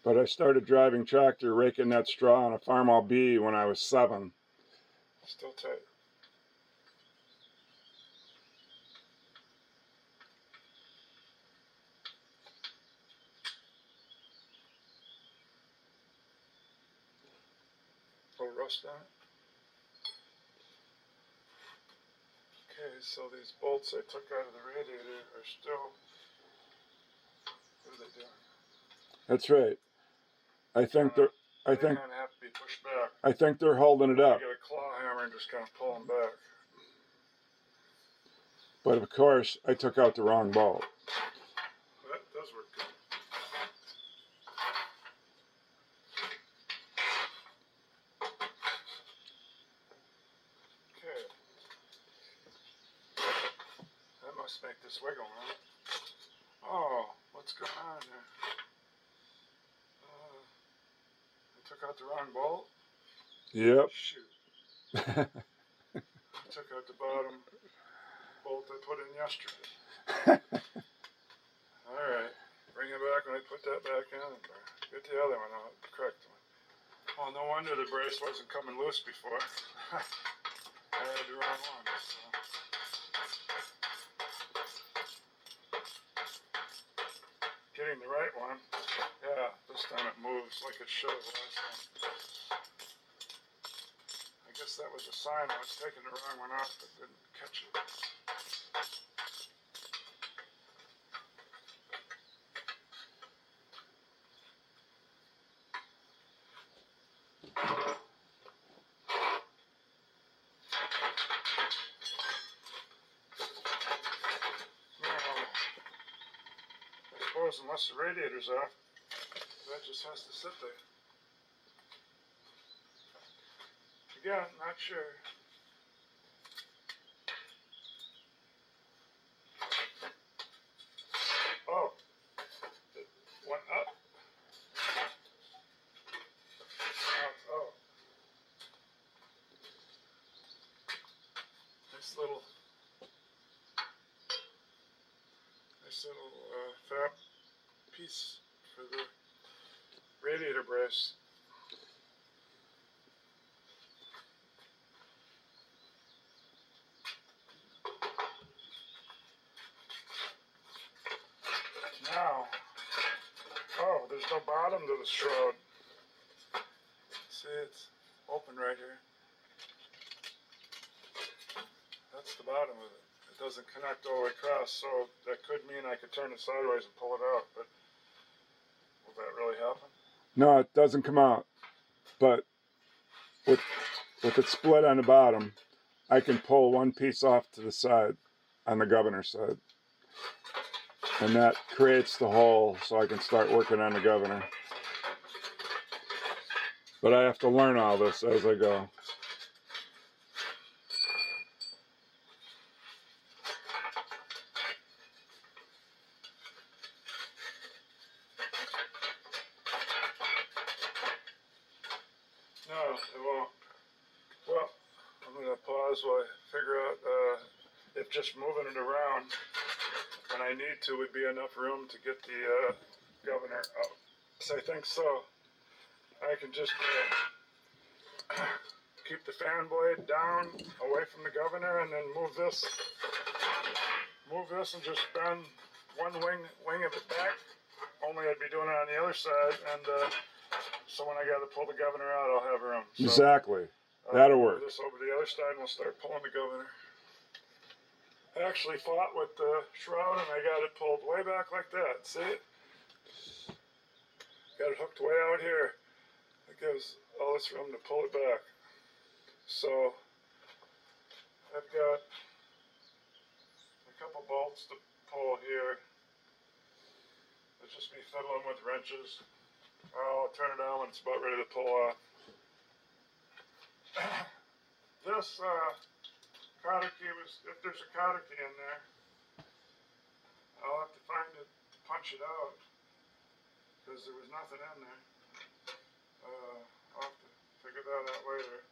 Speaker 2: But I started driving tractor, raking that straw on a farmall B when I was 7.
Speaker 1: Still tight. Little rust on it. Okay, so these bolts I took out of the radiator are still. What are they doing?
Speaker 2: That's right. I think they're. I think.
Speaker 1: Kind of have to be pushed back.
Speaker 2: I think they're holding it up.
Speaker 1: You get a claw hammer and just kind of pull them back.
Speaker 2: But of course, I took out the wrong bolt.
Speaker 1: That does work good. Okay. That must make this wiggle, huh? Oh, what's going on there? I took out the wrong bolt?
Speaker 2: Yep.
Speaker 1: Shoot. I took out the bottom bolt I put in yesterday. Alright. Bring it back when I put that back in. Get the other one out, the correct one. Oh, no wonder the brace wasn't coming loose before. I had the wrong one. So. Getting the right one. Yeah, this time it moves like it should have last time. I guess that was a sign I was taking the wrong one off, but didn't catch it. I suppose unless the radiator's off, that just has to sit there. Again, not sure. Oh, it went up. Oh. Nice little fab piece for the radiator brace. Now, oh, there's no bottom to the shroud. See, it's open right here. That's the bottom of it. It doesn't connect all the way across, so that could mean I could turn it sideways and pull it out, but will that really happen?
Speaker 2: No, it doesn't come out. But with it split on the bottom, I can pull one piece off to the side on the governor side. And that creates the hole so I can start working on the governor. But I have to learn all this as I go.
Speaker 1: No, it won't. Well, I'm going to pause while I figure out if just moving it around when I need to would be enough room to get the governor out. So I think so. I can just keep the fan blade down away from the governor and then move this and just bend one wing of it back. Only I'd be doing it on the other side, and so when I got to pull the governor out, I'll have room. So,
Speaker 2: exactly. That'll work.
Speaker 1: This over to the other side, and we'll start pulling the governor. I actually fought with the shroud, and I got it pulled way back like that. See it? Got it hooked way out here. It gives all this room to pull it back. So I've got a couple bolts to pull here. It's just me fiddling with wrenches. I'll turn it on when it's about ready to pull off. This cotter key was, if there's a cotter key in there, I'll have to find it to punch it out because there was nothing in there. I'll have to figure that out later.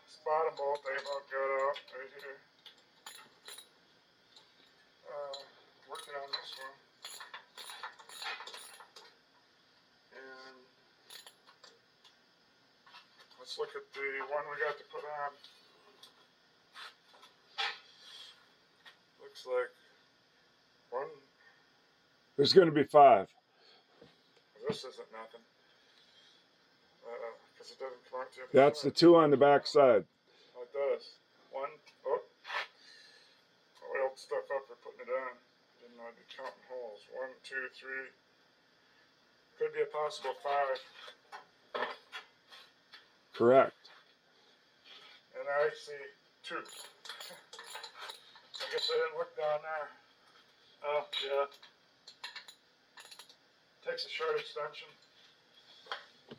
Speaker 1: This bottom bolt I about got out right here. Working on this one. And let's look at the one we got to put on. Looks like one.
Speaker 2: There's going to be 5.
Speaker 1: This isn't nothing. Because it doesn't come out to the
Speaker 2: That's
Speaker 1: side.
Speaker 2: the 2 on the back side.
Speaker 1: Oh, it does. One. Oh. I oiled stuff up for putting it on. Didn't know I'd be counting holes. 1, 2, 3. Could be a possible 5.
Speaker 2: Correct.
Speaker 1: And I see 2. I guess I didn't look down there. Oh, yeah. Takes a short extension.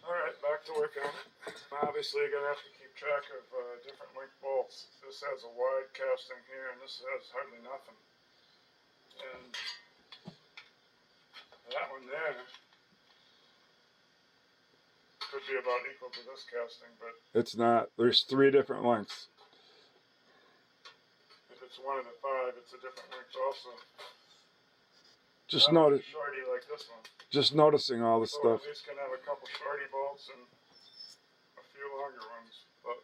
Speaker 1: Alright, back to work on it. Obviously, you're going to have to keep track of different link bolts. This has a wide casting here, and this has hardly nothing. And that one there could be about equal to this casting, but
Speaker 2: It's not. There's 3 different lengths.
Speaker 1: if it's one of the 5, it's a different length also.
Speaker 2: Just
Speaker 1: That
Speaker 2: notice.
Speaker 1: one's shorty like this one.
Speaker 2: Just noticing all the
Speaker 1: So
Speaker 2: stuff.
Speaker 1: at least can have a couple shorty bolts and a few longer ones, but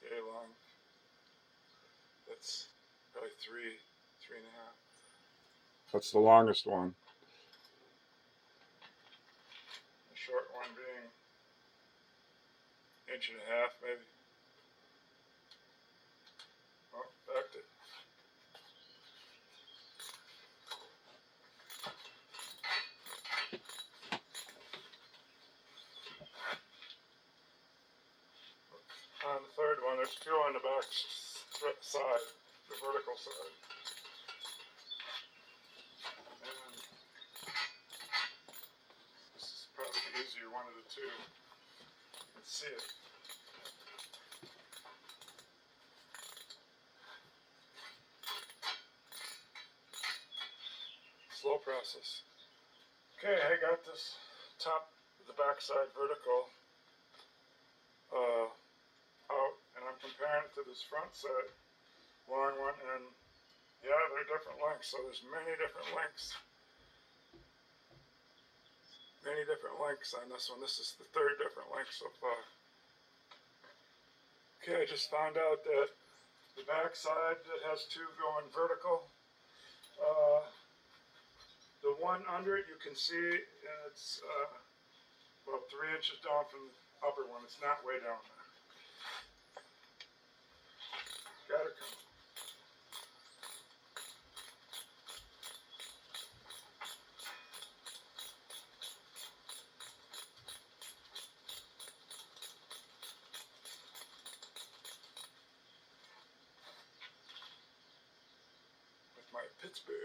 Speaker 1: yay long. That's probably 3.5.
Speaker 2: That's the longest one.
Speaker 1: The short one being 1.5 inches maybe. Oh, backed it. On the third one, there's 2 on the back side, the vertical side. And this is probably the easier one of the 2. You can see it. Slow process. Okay, I got this the backside vertical out, and I'm comparing it to this front side long one, and yeah, they're different lengths, so there's many different lengths. Many different lengths on this one. This is the 3rd different length so far. Okay, I just found out that the backside that has 2 going vertical, the one under it you can see, and it's about 3 inches down from the upper one. It's not way down there. Gotta come. With my Pittsburgh.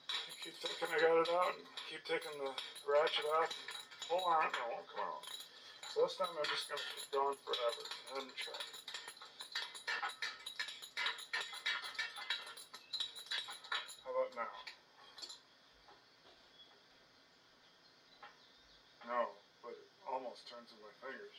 Speaker 1: I keep thinking I got it out and keep taking the ratchet off. Hold on, it won't come out. So this time I'm just going to keep going forever and try. How about now? No, but it almost turns in my fingers.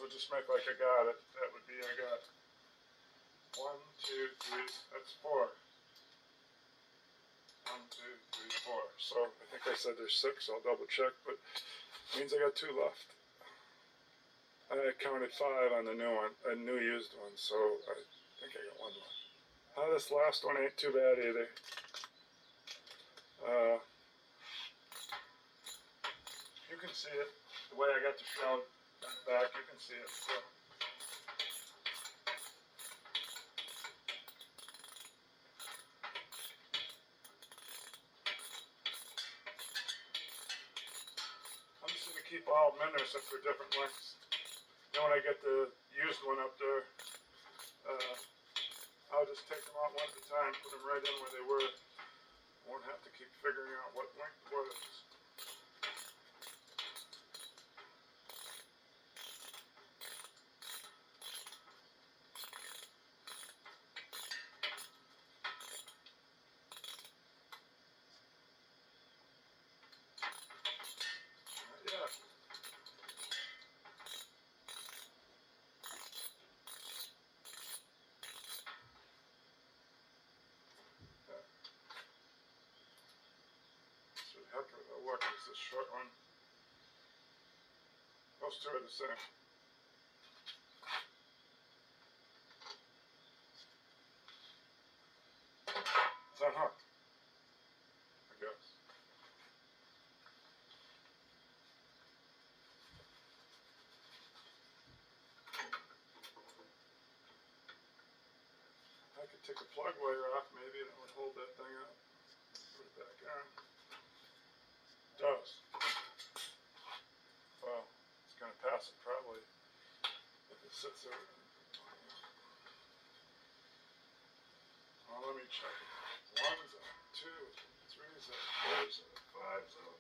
Speaker 1: as well just make like I got it. That would be, I got 1, 2, 3, that's 4. 1, 2, 3, 4. So I think I said there's 6, I'll double check, but it means I got 2 left. I counted 5 on the new one, a new used one, so I think I got 1 left. This last one ain't too bad either. You can see it, the way I got the shroud back, you can see it. So. I'm just going to keep all of them in there except for different lengths. Then when I get the used one up there, I'll just take them out one at a time, put them right in where they were. Won't have to keep figuring out what length what is. Yeah. Should heck of a look. It's this short one. Those two are the same. It's unhooked, I guess. I could take the plug wire off maybe and it would hold that thing up. Put it back on. It does. Well, it's going to pass it probably if it sits there. Well, let me check it. 1's up, 2, 3's up, 4's up, 5's up.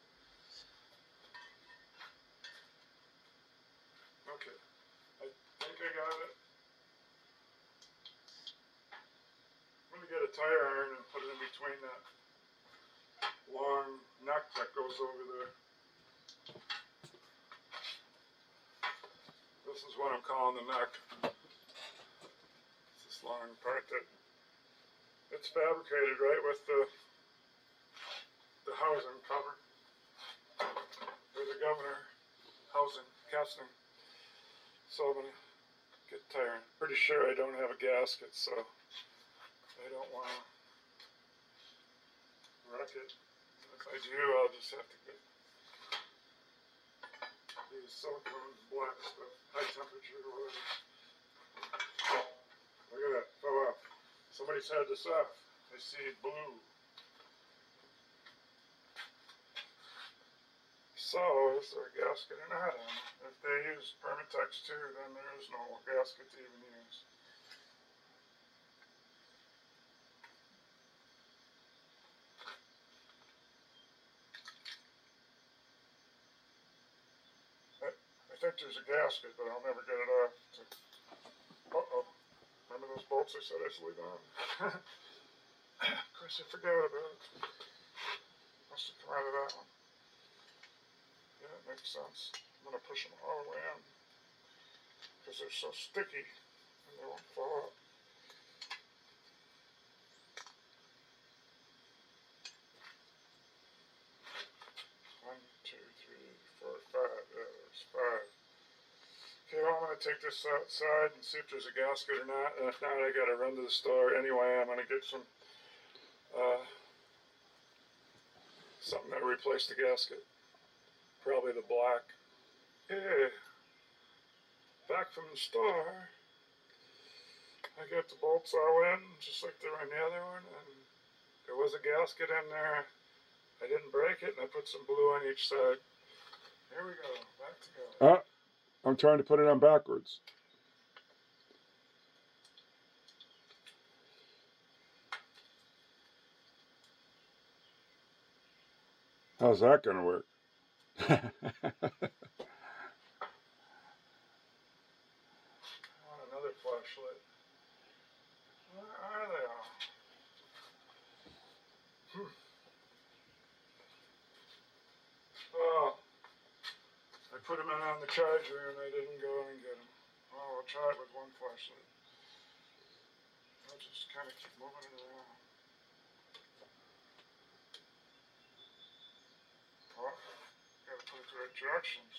Speaker 1: Okay, I think I got it. I'm going to get a tire iron and put it in between that long neck that goes over there. This is what I'm calling the neck. It's this long part that it's fabricated right with the housing cover, or the governor housing casting. So I'm gonna get tired. Pretty sure I don't have a gasket, so I don't want to wreck it. If I do, I'll just have to get these silicone black stuff, high temperature or whatever. Look at that, fell off. Somebody's had this off. I see blue. So, is there a gasket or not? If they use Permatex too, then there is no gasket to even use. I think there's a gasket, but I'll never get it off. Uh-oh. Remember those bolts I said I should leave on? Of course, I forgot about it. Must have come out of that one. Yeah, it makes sense. I'm going to push them all the way in because they're so sticky and they won't fall out. One, two, three, four, 5. Yeah, there's 5. Okay, well, I'm going to take this outside and see if there's a gasket or not. And if not, I got to run to the store anyway. I'm going to get some something to replace the gasket. Probably the black. Hey, back from the store. I got the bolts all in, just like they were in the other one, and there was a gasket in there. I didn't break it, and I put some blue on each side. Here we go, back together.
Speaker 2: I'm trying to put it on backwards. How's that going to work?
Speaker 1: I want another flashlight. Where are they all? Oh, I put them in on the charger and I didn't go and get them. try it with one flashlight. I'll just kind of keep moving it around. Oh, gotta put it the right directions.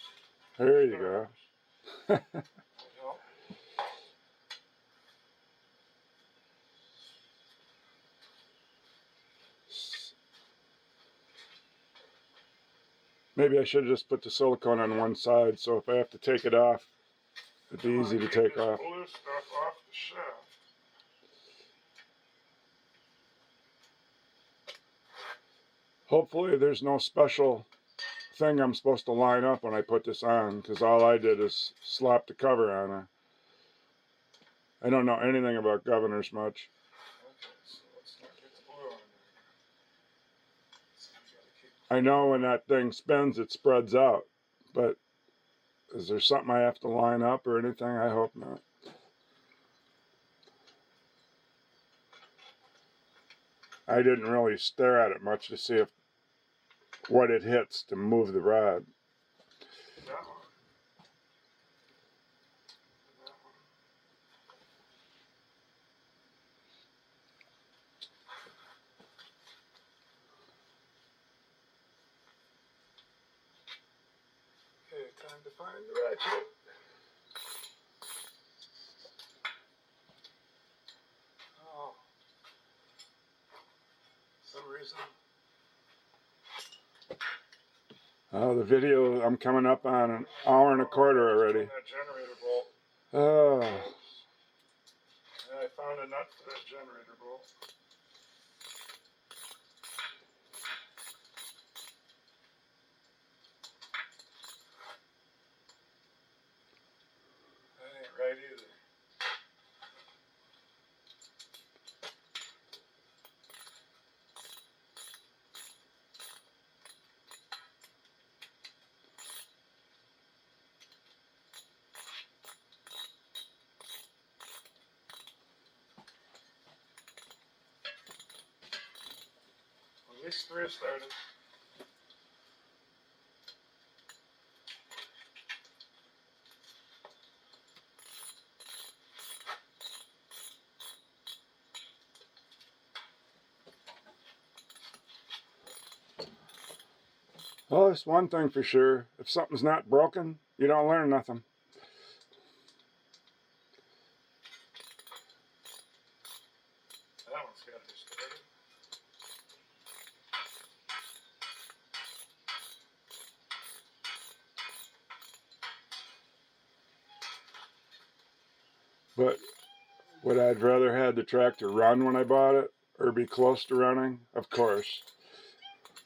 Speaker 2: There you go.
Speaker 1: That'd help.
Speaker 2: Maybe I should have just put the silicone on one side, so if I have to take it off, it'd be easy to take off.
Speaker 1: Blue stuff off the shaft.
Speaker 2: Hopefully there's no special thing I'm supposed to line up when I put this on, because all I did is slap the cover on her. I don't know anything about governors much.
Speaker 1: Okay, so let's not get the blue on there.
Speaker 2: I know when that thing spins, it spreads out, but is there something I have to line up or anything? I hope not. I didn't really stare at it much to see if what it hits to move the rod.
Speaker 1: That one. That one. Okay, time to find the ratchet. Oh. For some reason.
Speaker 2: Oh, the video, I'm coming up on an hour and a quarter already.
Speaker 1: That generator bolt.
Speaker 2: Oh.
Speaker 1: Yeah, I found a nut for that generator bolt. That ain't right either. At least 3 started.
Speaker 2: Well, there's one thing for sure. If something's not broken, you don't learn nothing.
Speaker 1: That one's got to be started.
Speaker 2: But would I'd rather had the tractor run when I bought it or be close to running? Of course.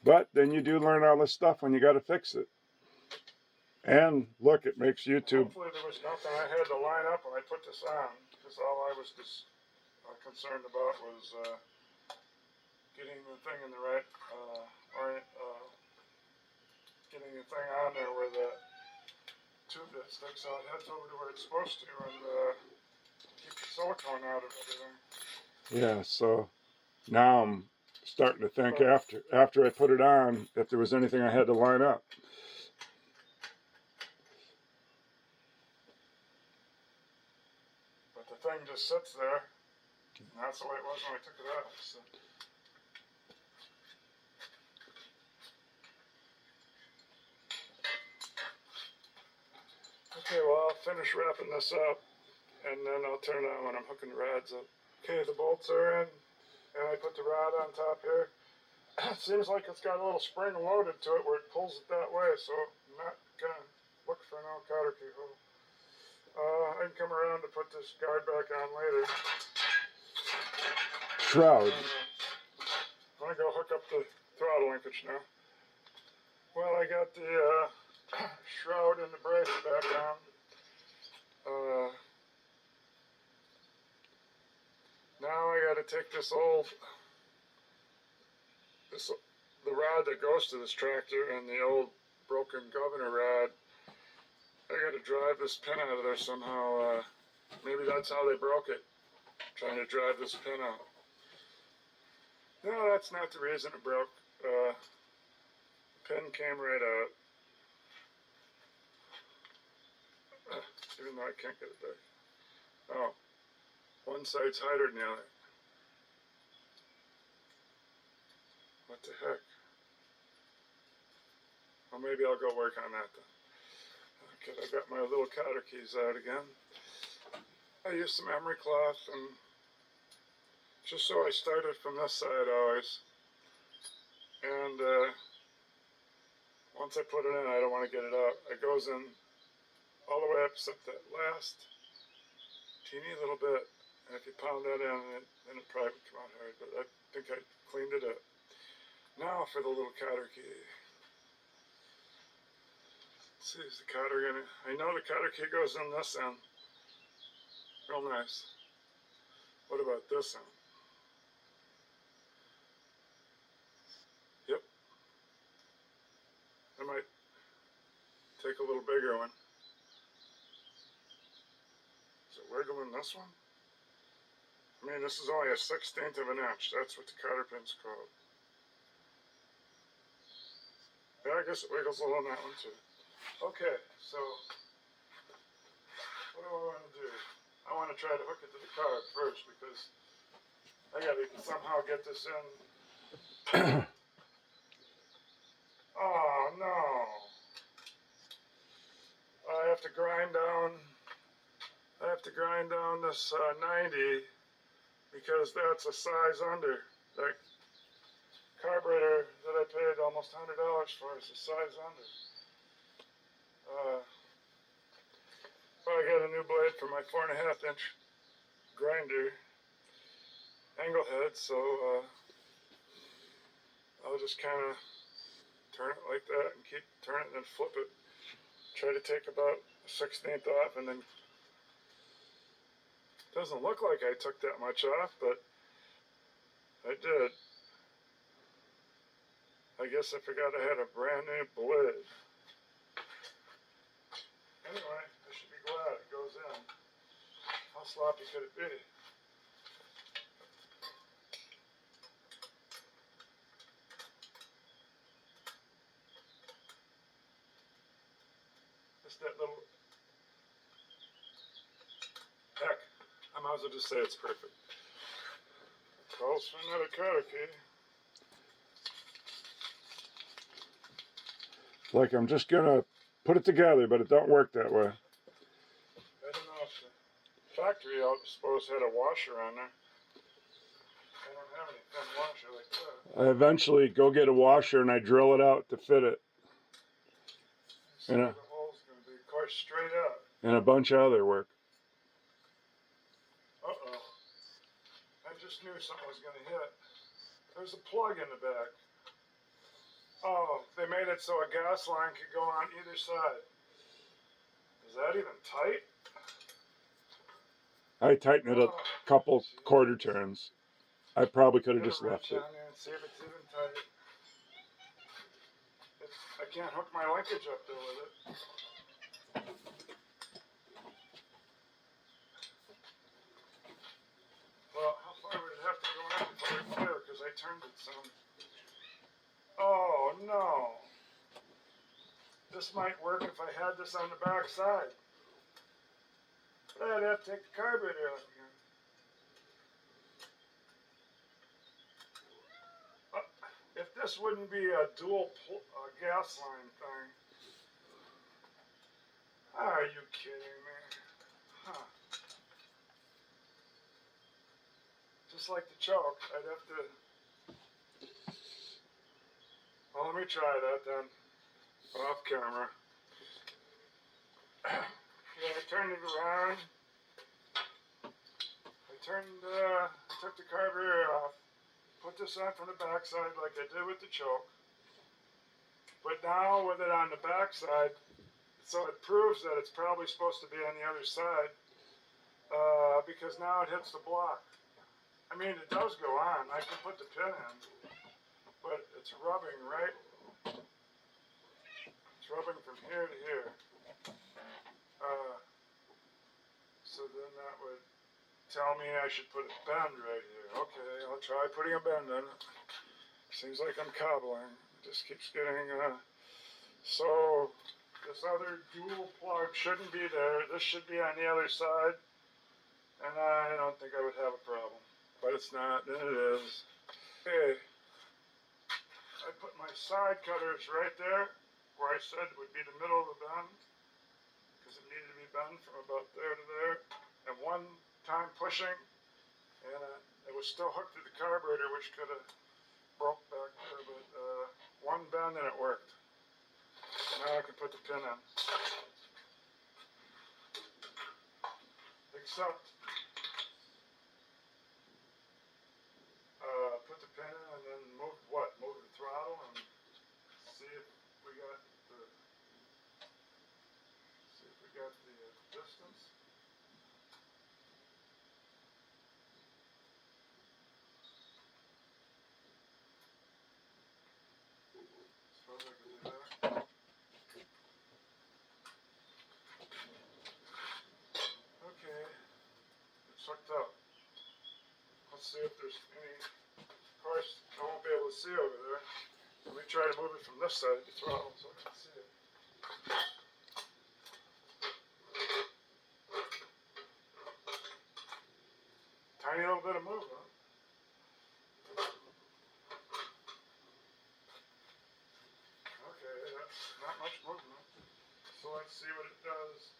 Speaker 2: But then you do learn all this stuff when you got to fix it. And look, it makes YouTube.
Speaker 1: Hopefully there was nothing I had to line up when I put this on, because all I was just concerned about was getting the thing in the right getting the thing on there where the tube that sticks out heads over to where it's supposed to, and keep the silicone out of everything.
Speaker 2: Yeah, so now I'm starting to think after I put it on if there was anything I had to line up.
Speaker 1: But the thing just sits there, and that's the way it was when I took it out. So. Okay, well, I'll finish wrapping this up, and then I'll turn it on when I'm hooking the rods up. Okay, the bolts are in, and I put the rod on top here. It seems like it's got a little spring loaded to it where it pulls it that way, so I'm not going to look for no cotter keyhole. I can come around to put this guard back on later.
Speaker 2: Shroud.
Speaker 1: I'm going to go hook up the throttle linkage now. Well, I got the shroud and the brace back on. Now I got to take the rod that goes to this tractor and the old broken governor rod. I got to drive this pin out of there somehow. Maybe that's how they broke it, trying to drive this pin out. No, that's not the reason it broke. Pin came right out. Even though I can't get it back. Oh, one side's tighter than the other. What the heck? Well, maybe I'll go work on that then. Okay, I got my little cotter keys out again. I used some emery cloth, and just so I started from this side always. And once I put it in, I don't want to get it out. It goes in all the way up except that last teeny little bit. And if you pound that in, then it probably would come out hard. But I think I cleaned it up. Now for the little cotter key. Let's see, is the cotter gonna? I know the cotter key goes in this end. Real nice. What about this end? Yep. I might take a little bigger one. Is it wiggling this one? I mean, this is only a 1/16 of an inch. That's what the cotter pin's called. Yeah, I guess it wiggles a little on that one too. Okay, so what do I want to do? I want to try to hook it to the carb first because I gotta somehow get this in. Oh no! I have to grind down. I have to grind down this 90 because that's a size under. That carburetor that I paid almost $100 for is a size under. But I got a new blade for my 4.5 inch grinder angle head, so I'll just kind of turn it like that and keep turning it and flip it. Try to take about a 1/16 off, and then it doesn't look like I took that much off, but I did. I guess I forgot I had a brand new blade. Anyway, I should be glad it goes in. How sloppy could it be? Just that little... Heck, I might as well just say it's perfect. Calls for another cotter key.
Speaker 2: Like I'm just gonna put it together, but it don't work that way.
Speaker 1: I don't know if the factory I suppose had a washer on there. I don't have any thin washer like that.
Speaker 2: I eventually go get a washer and I drill it out to fit it.
Speaker 1: See where the hole's going to be, of course, straight out.
Speaker 2: And a bunch of other work.
Speaker 1: Uh-oh. I just knew something was going to hit. There's a plug in the back. Oh, they made it so a gas line could go on either side. Is that even tight?
Speaker 2: I tightened it a couple quarter turns. I probably could have just left it.
Speaker 1: Down there and see if it's even tight. I can't hook my linkage up there with it. Well, how far would it have to go in before it clear? Because I turned it some. Oh no! This might work if I had this on the back side. But I'd have to take the carburetor out again. If this wouldn't be a dual gas line thing. Are you kidding me? Huh. Just like the choke, I'd have to... Well, let me try that then. Off camera. Yeah, I turned it around. I took the carburetor off. Put this on from the backside like I did with the choke. But now with it on the backside, so it proves that it's probably supposed to be on the other side, because now it hits the block. I mean, it does go on. I can put the pin in, but it's rubbing right. It's rubbing from here to here. So then that would tell me I should put a bend right here. Okay, I'll try putting a bend in it. Seems like I'm cobbling. It just keeps getting, so this other dual plug shouldn't be there. This should be on the other side. and I don't think I would have a problem. But it's not, and it is. Okay, I put my side cutters right there, where I said would be the middle of the bend, because it needed to be bent from about there to there. And one time pushing, and it was still hooked to the carburetor, which could have broke back there, but one bend and it worked. Now I can put the pin in. Except, put the pin in and then move what? Move the throttle and see if we got the distance. Suppose I could do that. Okay, it's hooked up. Let's see if there's any. Of course, I won't be able to see over there. Let me try to move it from this side of the throttle so I can see it. Tiny little bit of movement. Okay, that's not much movement. So let's see what it does.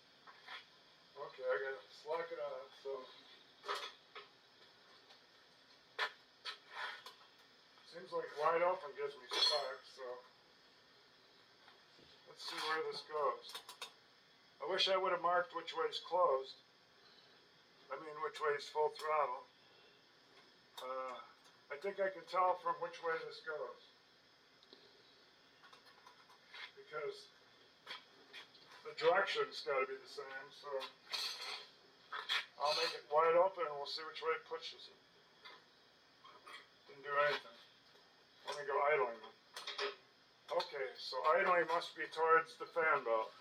Speaker 1: Okay, I gotta slack it off, so. Seems like wide open gives me spark, so. Let's see where this goes. I wish I would have marked which way is closed. I mean, which way is full throttle. I think I can tell from which way this goes. Because the direction's got to be the same, so I'll make it wide open and we'll see which way it pushes it. Didn't do anything. Let me go idling then. Okay, so idling must be towards the fan belt.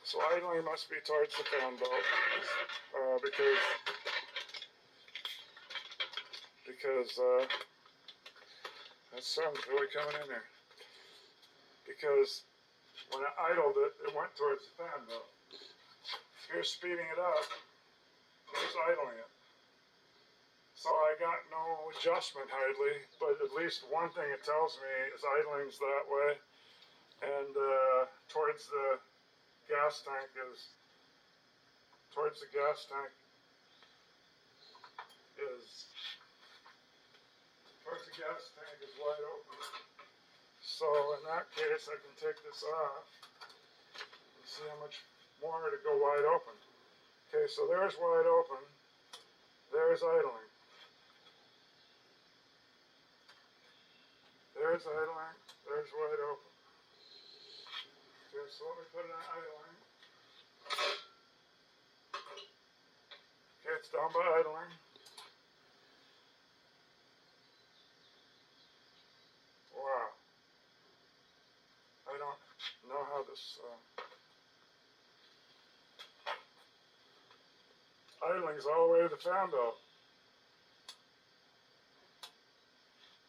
Speaker 1: So idling must be towards the fan belt because that sound's really coming in there. Because when I idled it, it went towards the fan belt. Here's speeding it up. Here's idling it. So I got no adjustment hardly, but at least one thing it tells me is idling's that way, and towards the gas tank is wide open. So in that case, I can take this off and see how much more to go wide open. Okay, so there's wide open. There's idling. There's idling. There's wide open. Okay, so let me put it on idling. Okay, it's down by idling. Wow. I don't know how this idling's all the way to the fan belt.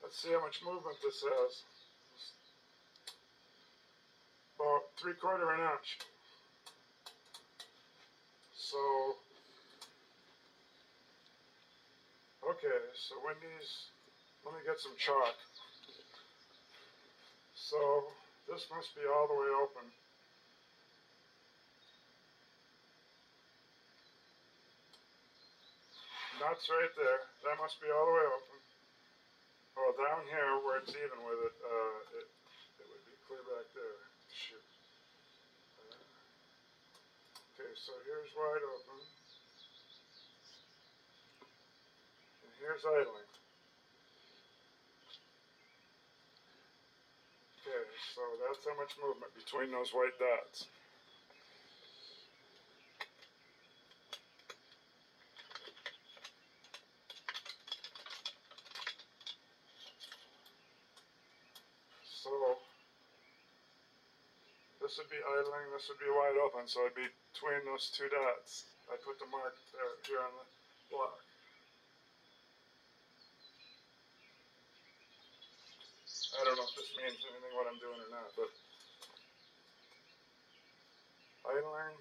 Speaker 1: Let's see how much movement this has. About 3/4 inch. So, okay, so let me get some chalk. So, this must be all the way open. Nuts right there. That must be all the way open. Well, down here where it's even with it, it would be clear back there. Shoot. Okay, so here's wide open. And here's idling. Okay, so that's how much movement between those white dots. So this would be idling, this would be wide open, so it'd be between those two dots. I put the mark there, here on the block. I don't know if this means anything what I'm doing or not, but idling,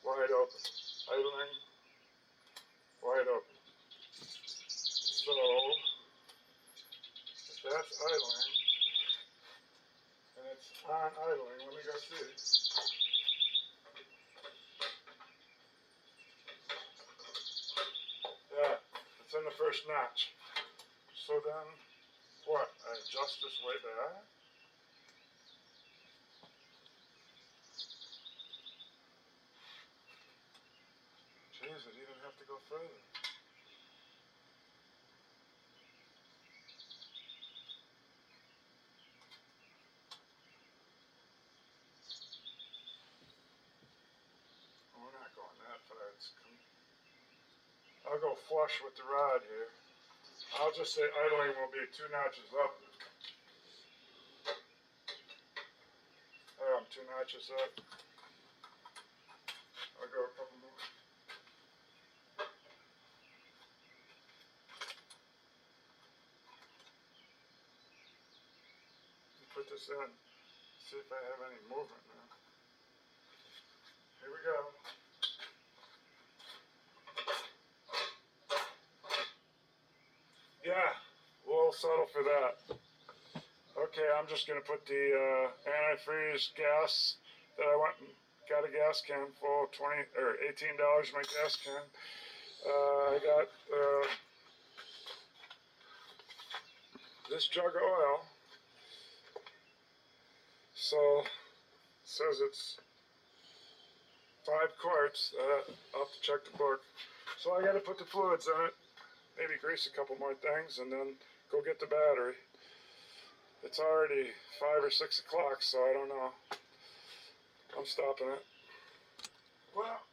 Speaker 1: wide open, idling, wide open. So, if that's idling, and it's on idling, let me go see. Yeah, it's in the first notch. So then, what? I adjust this way back. Jeez, it even have to go further. We're not going that far. I'll go flush with the rod here. I'll just say idling will be 2 notches up. There, I'm 2 notches up. I'll go a couple more. Put this in. See if I have any movement now. Here we go. Yeah, we'll settle for that. Okay, I'm just going to put the antifreeze gas that I went and got a gas can full, $18 my gas can. I got this jug of oil. So it says it's 5 quarts. I'll have to check the book. So I got to put the fluids in it, maybe grease a couple more things, and then go get the battery. It's already 5 or 6 o'clock, so I don't know. I'm stopping it. Well,